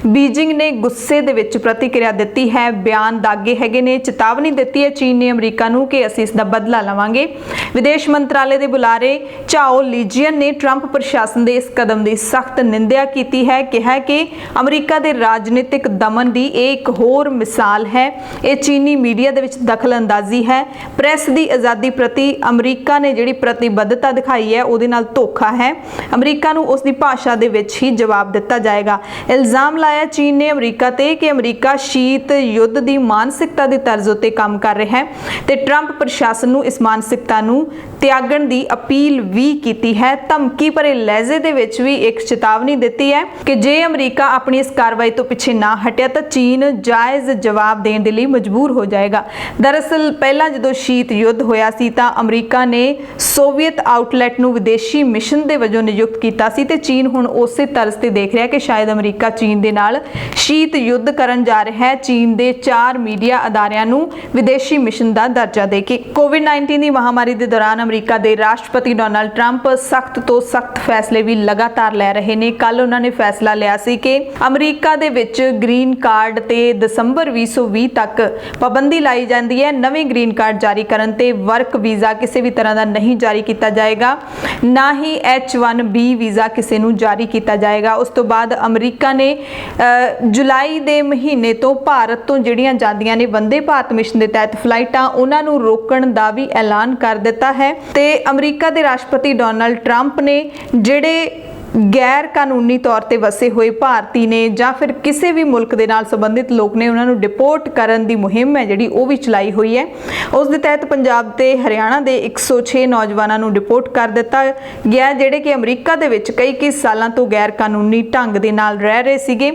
ਬੀਜਿੰਗ ਨੇ ਗੁੱਸੇ ਦੇ ਵਿੱਚ ਪ੍ਰਤੀਕਿਰਿਆ ਦਿੱਤੀ ਹੈ, ਬਿਆਨ ਦਾਗੇ ਹੈਗੇ ਨੇ, ਚੇਤਾਵਨੀ ਦਿੱਤੀ ਹੈ ਚੀਨ ਨੇ ਅਮਰੀਕਾ ਨੂੰ ਕਿ ਅਸੀਂ ਇਸ ਦਾ ਬਦਲਾ ਲਵਾਂਗੇ। ਵਿਦੇਸ਼ ਮੰਤਰਾਲੇ ਦੇ ਬੁਲਾਰੇ ਝਾਓ ਲੀਜੀਅਨ ਨੇ ਟਰੰਪ ਪ੍ਰਸ਼ਾਸਨ ਦੇ ਇਸ ਕਦਮ ਦੀ ਸਖਤ ਨਿੰਦਿਆ ਕੀਤੀ ਹੈ, ਕਿਹਾ ਕਿ ਅਮਰੀਕਾ ਦੇ ਰਾਜਨੀਤਿਕ ਦਮਨ ਦੀ ਇਹ ਇੱਕ ਹੋਰ ਮਿਸਾਲ ਹੈ। ਇਹ ਚੀਨੀ ਮੀਡੀਆ ਦੇ ਵਿੱਚ ਦਖਲ-ਅੰਦਾਜ਼ੀ ਹੈ। ਪ੍ਰੈਸ ਦੀ ਆਜ਼ਾਦੀ ਪ੍ਰਤੀ ਅਮਰੀਕਾ ਨੇ ਜਿਹੜੀ ਪ੍ਰਤੀਬੱਧਤਾ ਦਿਖਾਈ ਹੈ, ਉਹਦੇ ਨਾਲ ਧੋਖਾ ਹੈ। ਅਮਰੀਕਾ ਨੂੰ ਉਸ ਦੀ ਭਾਸ਼ਾ ਦੇ ਵਿੱਚ ਹੀ ਜਵਾਬ ਦਿੱਤਾ ਜਾਏਗਾ। ਇਲਜ਼ਾਮ ਲਾਇਆ ਚੀਨ ਨੇ ਅਮਰੀਕਾ ਤੇ ਕਿ ਅਮਰੀਕਾ ਸ਼ੀਤ ਯੁੱਧ ਦੀ ਮਾਨਸਿਕਤਾ ਦੇ ਤਰਜ਼ ਉੱਤੇ ਕੰਮ ਕਰ ਰਿਹਾ ਹੈ ਤੇ ਟਰੰਪ ਪ੍ਰਸ਼ਾਸਨ ਨੂੰ ਇਸ ਮਾਨਸਿਕਤਾ ਨੂੰ ਤਿਆਗਣ ਦੀ ਅਪੀਲ ਵੀ ਕੀਤੀ ਹੈ। ਧਮਕੀ ਭਰੇ ਲਹਿਜ਼ੇ ਦੇ ਵਿੱਚ ਵੀ ਇੱਕ ਚੇਤਾਵਨੀ ਦਿੱਤੀ ਹੈ ਕਿ ਜੇ ਅਮਰੀਕਾ ਆਪਣੀ ਇਸ ਕਾਰਵਾਈ ਤੋਂ ਪਿੱਛੇ ਨਾ ਹਟਿਆ ਤਾਂ ਚੀਨ ਜਾਇਜ਼ ਜਵਾਬ ਦੇਣ ਦੇ ਲਈ ਮਜਬੂਰ ਹੋ ਜਾਏਗਾ। ਦਰਅਸਲ ਪਹਿਲਾਂ ਜਦੋਂ ਸ਼ੀਤ ਯੁੱਧ ਹੋਇਆ ਸੀ ਤਾਂ ਅਮਰੀਕਾ ਨੇ ਸੋਵੀਅਤ ਆਊਟਲੈਟ ਨੂੰ ਵਿਦੇਸ਼ੀ ਮਿਸ਼ਨ ਦੇ ਵਜੋਂ ਨਿਯੁਕਤ ਕੀਤਾ ਸੀ ਤੇ ਚੀਨ ਹੁਣ ਉਸੇ ਤਰਜ਼ ਤੇ ਦੇਖ ਰਿਹਾ ਕਿ ਸ਼ਾਇਦ ਅਮਰੀਕਾ ਚੀਨ ਦੇ ਨਾਲ ਸ਼ੀਤ ਯੁੱਧ ਕਰਨ ਜਾ ਰਿਹਾ ਹੈ, ਚੀਨ ਦੇ 4 ਮੀਡੀਆ ਅਦਾਰਿਆਂ ਨੂੰ ਵਿਦੇਸ਼ੀ ਮਿਸ਼ਨ ਦਾ ਦਰਜਾ ਦੇ ਕੇ। ਕੋਵਿਡ-19 ਦੀ ਮਹਾਮਾਰੀ ਦੇ ਦੌਰਾਨ ਅਮਰੀਕਾ ਦੇ ਰਾਸ਼ਟਰਪਤੀ ਡੋਨਾਲਡ ਟਰੰਪ ਸਖਤ ਤੋਂ ਸਖਤ ਫੈਸਲੇ ਵੀ ਲਗਾਤਾਰ ਲੈ ਰਹੇ ਨੇ। ਕੱਲ ਉਹਨਾਂ ਨੇ ਫੈਸਲਾ ਲਿਆ ਸੀ ਕਿ ਅਮਰੀਕਾ ਦੇ ਵਿੱਚ ਗ੍ਰੀਨ ਕਾਰਡ ਤੇ ਦਸੰਬਰ 2020 ਤੱਕ ਪਾਬੰਦੀ ਲਾਈ ਜਾਂਦੀ ਹੈ। ਨਵੇਂ ਗ੍ਰੀਨ ਕਾਰਡ ਜਾਰੀ ਕਰਨ ਤੇ ਵਰਕ ਵੀਜ਼ਾ ਕਿਸੇ ਵੀ ਤਰ੍ਹਾਂ ਦਾ ਨਹੀਂ ਜਾਰੀ ਕੀਤਾ ਜਾਏਗਾ, ਨਾ ਹੀ H1B ਵੀਜ਼ਾ ਕਿਸੇ ਨੂੰ ਜਾਰੀ ਕੀਤਾ ਜਾਏਗਾ। ਉਸ ਤੋਂ ਬਾਅਦ ਅਮਰੀਕਾ ਨੇ ਜੁਲਾਈ ਦੇ ਮਹੀਨੇ ਤੋਂ ਭਾਰਤ ਤੋਂ ਜਿਹੜੀਆਂ ਜਾਂਦੀਆਂ ਨੇ ਵੰਦੇ ਭਾਰਤ ਮਿਸ਼ਨ ਦੇ ਤਹਿਤ ਫਲਾਈਟਾਂ, ਉਹਨਾਂ ਨੂੰ ਰੋਕਣ ਦਾ ਵੀ ਐਲਾਨ ਕਰ ਦਿੱਤਾ ਹੈ ਤੇ ਅਮਰੀਕਾ ਦੇ ਰਾਸ਼ਟਰਪਤੀ ਡੋਨਾਲਡ ਟਰੰਪ ਨੇ ਜਿਹੜੇ ਗੈਰ ਕਾਨੂੰਨੀ ਤੌਰ ਤੇ ਵਸੇ ਹੋਏ ਭਾਰਤੀ ਨੇ ਜਾਂ ਫਿਰ ਕਿਸੇ ਵੀ ਮੁਲਕ ਦੇ ਨਾਲ ਸੰਬੰਧਿਤ ਲੋਕ ਨੇ ਉਹਨਾਂ ਨੂੰ ਡਿਪੋਰਟ ਕਰਨ ਦੀ ਮੁਹਿੰਮ ਹੈ ਜਿਹੜੀ ਉਹ ਵੀ ਚਲਾਈ ਹੋਈ ਹੈ। ਉਸ ਦੇ ਤਹਿਤ ਪੰਜਾਬ ਤੇ ਹਰਿਆਣਾ ਦੇ 106 ਨੌਜਵਾਨਾਂ ਨੂੰ ਡਿਪੋਰਟ ਕਰ ਦਿੱਤਾ ਗਿਆ ਜਿਹੜੇ ਕਿ ਅਮਰੀਕਾ ਦੇ ਵਿੱਚ ਕਈ ਸਾਲਾਂ ਤੋਂ ਗੈਰ ਕਾਨੂੰਨੀ ਢੰਗ ਦੇ ਨਾਲ ਰਹਿ ਰਹੇ ਸੀਗੇ।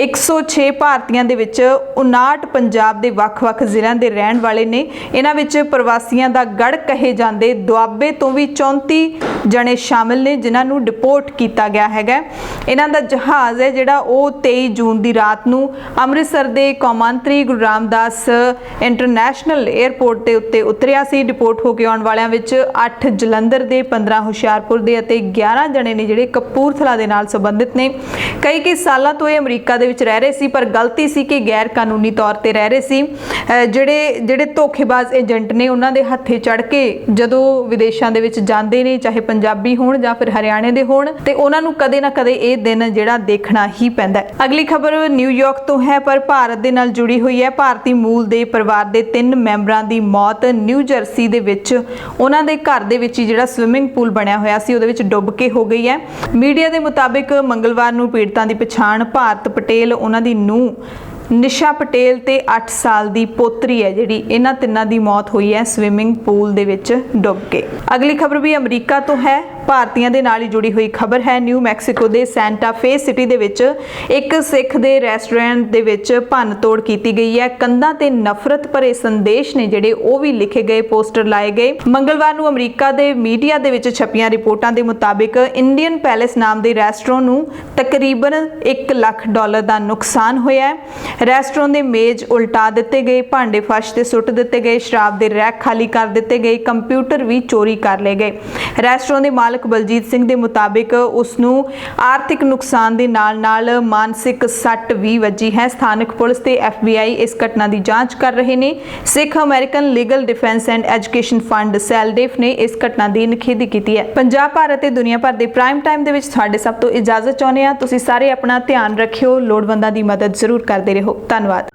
106 ਭਾਰਤੀਆਂ ਦੇ ਵਿੱਚ 59 ਪੰਜਾਬ ਦੇ ਵੱਖ-ਵੱਖ ਜ਼ਿਲ੍ਹਿਆਂ ਦੇ ਰਹਿਣ ਵਾਲੇ ਨੇ। ਇਹਨਾਂ ਵਿੱਚ ਪ੍ਰਵਾਸੀਆਂ ਦਾ ਗੜ ਕਹੇ ਜਾਂਦੇ ਦੁਆਬੇ ਤੋਂ ਵੀ 34 ਜਣੇ ਸ਼ਾਮਿਲ ਨੇ ਜਿਨ੍ਹਾਂ ਨੂੰ ਡਿਪੋਰਟ ਕੀਤਾ ਗਿਆ ਹੈਗਾ। ਇਹਨਾਂ ਦਾ ਜਹਾਜ਼ ਹੈ ਜਿਹੜਾ ਉਹ 23 ਜੂਨ ਦੀ ਰਾਤ ਨੂੰ ਅੰਮ੍ਰਿਤਸਰ ਦੇ ਕੌਮਾਂਤਰੀ ਗੁਰੂ ਰਾਮਦਾਸ ਇੰਟਰਨੈਸ਼ਨਲ 에ਅਰਪੋਰਟ ਦੇ ਉੱਤੇ ਉਤਰਿਆ ਸੀ। ਡਿਪੋਰਟ ਹੋ ਕੇ ਆਉਣ ਵਾਲਿਆਂ ਵਿੱਚ 8 ਜਲੰਧਰ ਦੇ, 15 ਹੁਸ਼ਿਆਰਪੁਰ ਦੇ ਅਤੇ 11 ਜਣੇ ਨੇ ਜਿਹੜੇ ਕਪੂਰਥਲਾ ਦੇ ਨਾਲ ਸੰਬੰਧਿਤ ਨੇ। ਕਈ ਸਾਲਾਂ ਤੋਂ ਇਹ ਅਮਰੀਕਾ ਦੇ ਵਿੱਚ ਰਹਿ ਰਹੇ ਸੀ ਪਰ ਗਲਤੀ ਸੀ ਕਿ ਗੈਰ ਕਾਨੂੰਨੀ ਤੌਰ ਤੇ ਰਹਿ ਰਹੇ ਸੀ। ਜਿਹੜੇ ਧੋਖੇਬਾਜ਼ ਏਜੰਟ ਨੇ ਉਹਨਾਂ ਦੇ ਹੱਥੇ ਚੜ ਕੇ ਜਦੋਂ ਵਿਦੇਸ਼ਾਂ ਦੇ ਵਿੱਚ ਜਾਂਦੇ ਨੇ, ਚਾਹੇ ਪੰਜਾਬੀ ਹੋਣ ਜਾਂ ਫਿਰ ਹਰਿਆਣੇ ਦੇ ਹੋਣ, ਤੇ ਉਹਨਾਂ ਨੂੰ ਕਦੇ ਨਾ ਕਦੇ ਇਹ ਦਿਨ ਜਿਹੜਾ ਦੇਖਣਾ ਹੀ ਪੈਂਦਾ ਹੈ। ਅਗਲੀ ਖਬਰ ਨਿਊਯਾਰਕ ਤੋਂ ਹੈ ਪਰ ਭਾਰਤ ਦੇ ਨਾਲ ਜੁੜੀ ਹੋਈ ਹੈ। ਭਾਰਤੀ ਮੂਲ ਦੇ ਪਰਿਵਾਰ ਦੇ 3 ਮੈਂਬਰਾਂ ਦੀ ਮੌਤ ਨਿਊ ਜਰਸੀ ਦੇ ਵਿੱਚ ਉਹਨਾਂ ਦੇ ਘਰ ਦੇ ਵਿੱਚ ਹੀ ਜਿਹੜਾ ਸਵਿਮਿੰਗ ਪੂਲ ਬਣਿਆ ਹੋਇਆ ਸੀ ਉਹਦੇ ਵਿੱਚ ਡੁੱਬ ਕੇ ਹੋ ਗਈ ਹੈ। ਮੀਡੀਆ ਦੇ ਮੁਤਾਬਿਕ ਮੰਗਲਵਾਰ ਨੂੰ ਪੀੜਤਾਂ ਦੀ ਪਛਾਣ ਭਾਰਤ ਪਟੇਲ, ਉਹਨਾਂ ਦੀ ਨੂੰਹ ਨਿਸ਼ਾ ਪਟੇਲ ਤੇ 8 ਸਾਲ ਦੀ ਪੋਤਰੀ ਹੈ ਜਿਹੜੀ, ਇਹਨਾਂ ਤਿੰਨਾਂ ਦੀ ਮੌਤ ਹੋਈ ਹੈ ਸਵਿਮਿੰਗ ਪੂਲ ਦੇ ਵਿੱਚ ਡੁੱਬ ਕੇ। ਅਗਲੀ ਖਬਰ ਵੀ ਅਮਰੀਕਾ ਤੋਂ ਹੈ। ਭਾਰਤੀਆਂ ਦੇ ਨਾਲ ਹੀ ਜੁੜੀ ਹੋਈ ਖਬਰ ਹੈ। ਨਿਊ ਮੈਕਸੀਕੋ ਦੇ ਸੈਂਟਾ ਫੇ ਸਿਟੀ ਦੇ ਵਿੱਚ ਇੱਕ ਸਿੱਖ ਦੇ ਰੈਸਟੋਰੈਂਟ ਦੇ ਵਿੱਚ ਭੰਨ ਤੋੜ ਕੀਤੀ ਗਈ ਹੈ। ਕੰਧਾਂ ਤੇ ਨਫ਼ਰਤ ਭਰੇ ਸੰਦੇਸ਼ ਨੇ ਜਿਹੜੇ ਉਹ ਵੀ ਲਿਖੇ ਗਏ, ਪੋਸਟਰ ਲਾਏ ਗਏ। ਮੰਗਲਵਾਰ ਨੂੰ ਅਮਰੀਕਾ ਦੇ ਮੀਡੀਆ ਦੇ ਵਿੱਚ ਛਪੀਆਂ ਰਿਪੋਰਟਾਂ ਦੇ ਮੁਤਾਬਿਕ ਇੰਡੀਅਨ ਪੈਲੇਸ ਨਾਮ ਦੇ ਰੈਸਟੋਰੈਂਟ ਨੂੰ ਤਕਰੀਬਨ $1 ਲੱਖ ਦਾ ਨੁਕਸਾਨ ਹੋਇਆ ਹੈ। ਰੈਸਟੋਰੈਂਟ ਦੇ ਮੇਜ਼ ਉਲਟਾ ਦਿੱਤੇ ਗਏ, ਭਾਂਡੇ ਫਰਸ਼ ਤੇ ਸੁੱਟ ਦਿੱਤੇ ਗਏ, ਸ਼ਰਾਬ ਦੇ ਰੈਕ ਖਾਲੀ ਕਰ ਦਿੱਤੇ ਗਏ, ਕੰਪਿਊਟਰ ਵੀ ਚੋਰੀ ਕਰ ਲਏ ਗਏ। ਰੈਸਟੋਰੈਂਟ ਦੇ ਮਾਲਕ ਬਲਜੀਤ ਸਿੰਘ ਦੇ ਮੁਤਾਬਿਕ ਉਸ ਨੂੰ ਆਰਥਿਕ ਨੁਕਸਾਨ ਦੇ ਨਾਲ-ਨਾਲ ਮਾਨਸਿਕ ਸੱਟ ਵੀ ਵੱਜੀ ਹੈ। ਸਥਾਨਕ ਪੁਲਿਸ ਤੇ FBI ਇਸ ਘਟਨਾ ਦੀ ਜਾਂਚ ਕਰ ਰਹੇ ਨੇ। Sikh American legal defense and education fund SALDEF ਨੇ ਇਸ ਘਟਨਾ ਦੀ ਨਿਖੇਧੀ ਕੀਤੀ ਹੈ। ਪੰਜਾਬ, ਭਾਰਤ ਤੇ ਦੁਨੀਆ ਭਰ ਦੇ ਪ੍ਰਾਈਮ ਟਾਈਮ ਦੇ ਵਿੱਚ ਤੁਹਾਡੇ ਸਭ ਤੋਂ ਇਜਾਜ਼ਤ ਚਾਹੁੰਦੇ ਹਾਂ। ਤੁਸੀਂ ਸਾਰੇ ਆਪਣਾ ਧਿਆਨ ਰੱਖਿਓ, ਲੋੜਵੰਦਾਂ ਦੀ ਮਦਦ ਜ਼ਰੂਰ ਕਰਦੇ ਰਹੋ। ਧੰਨਵਾਦ।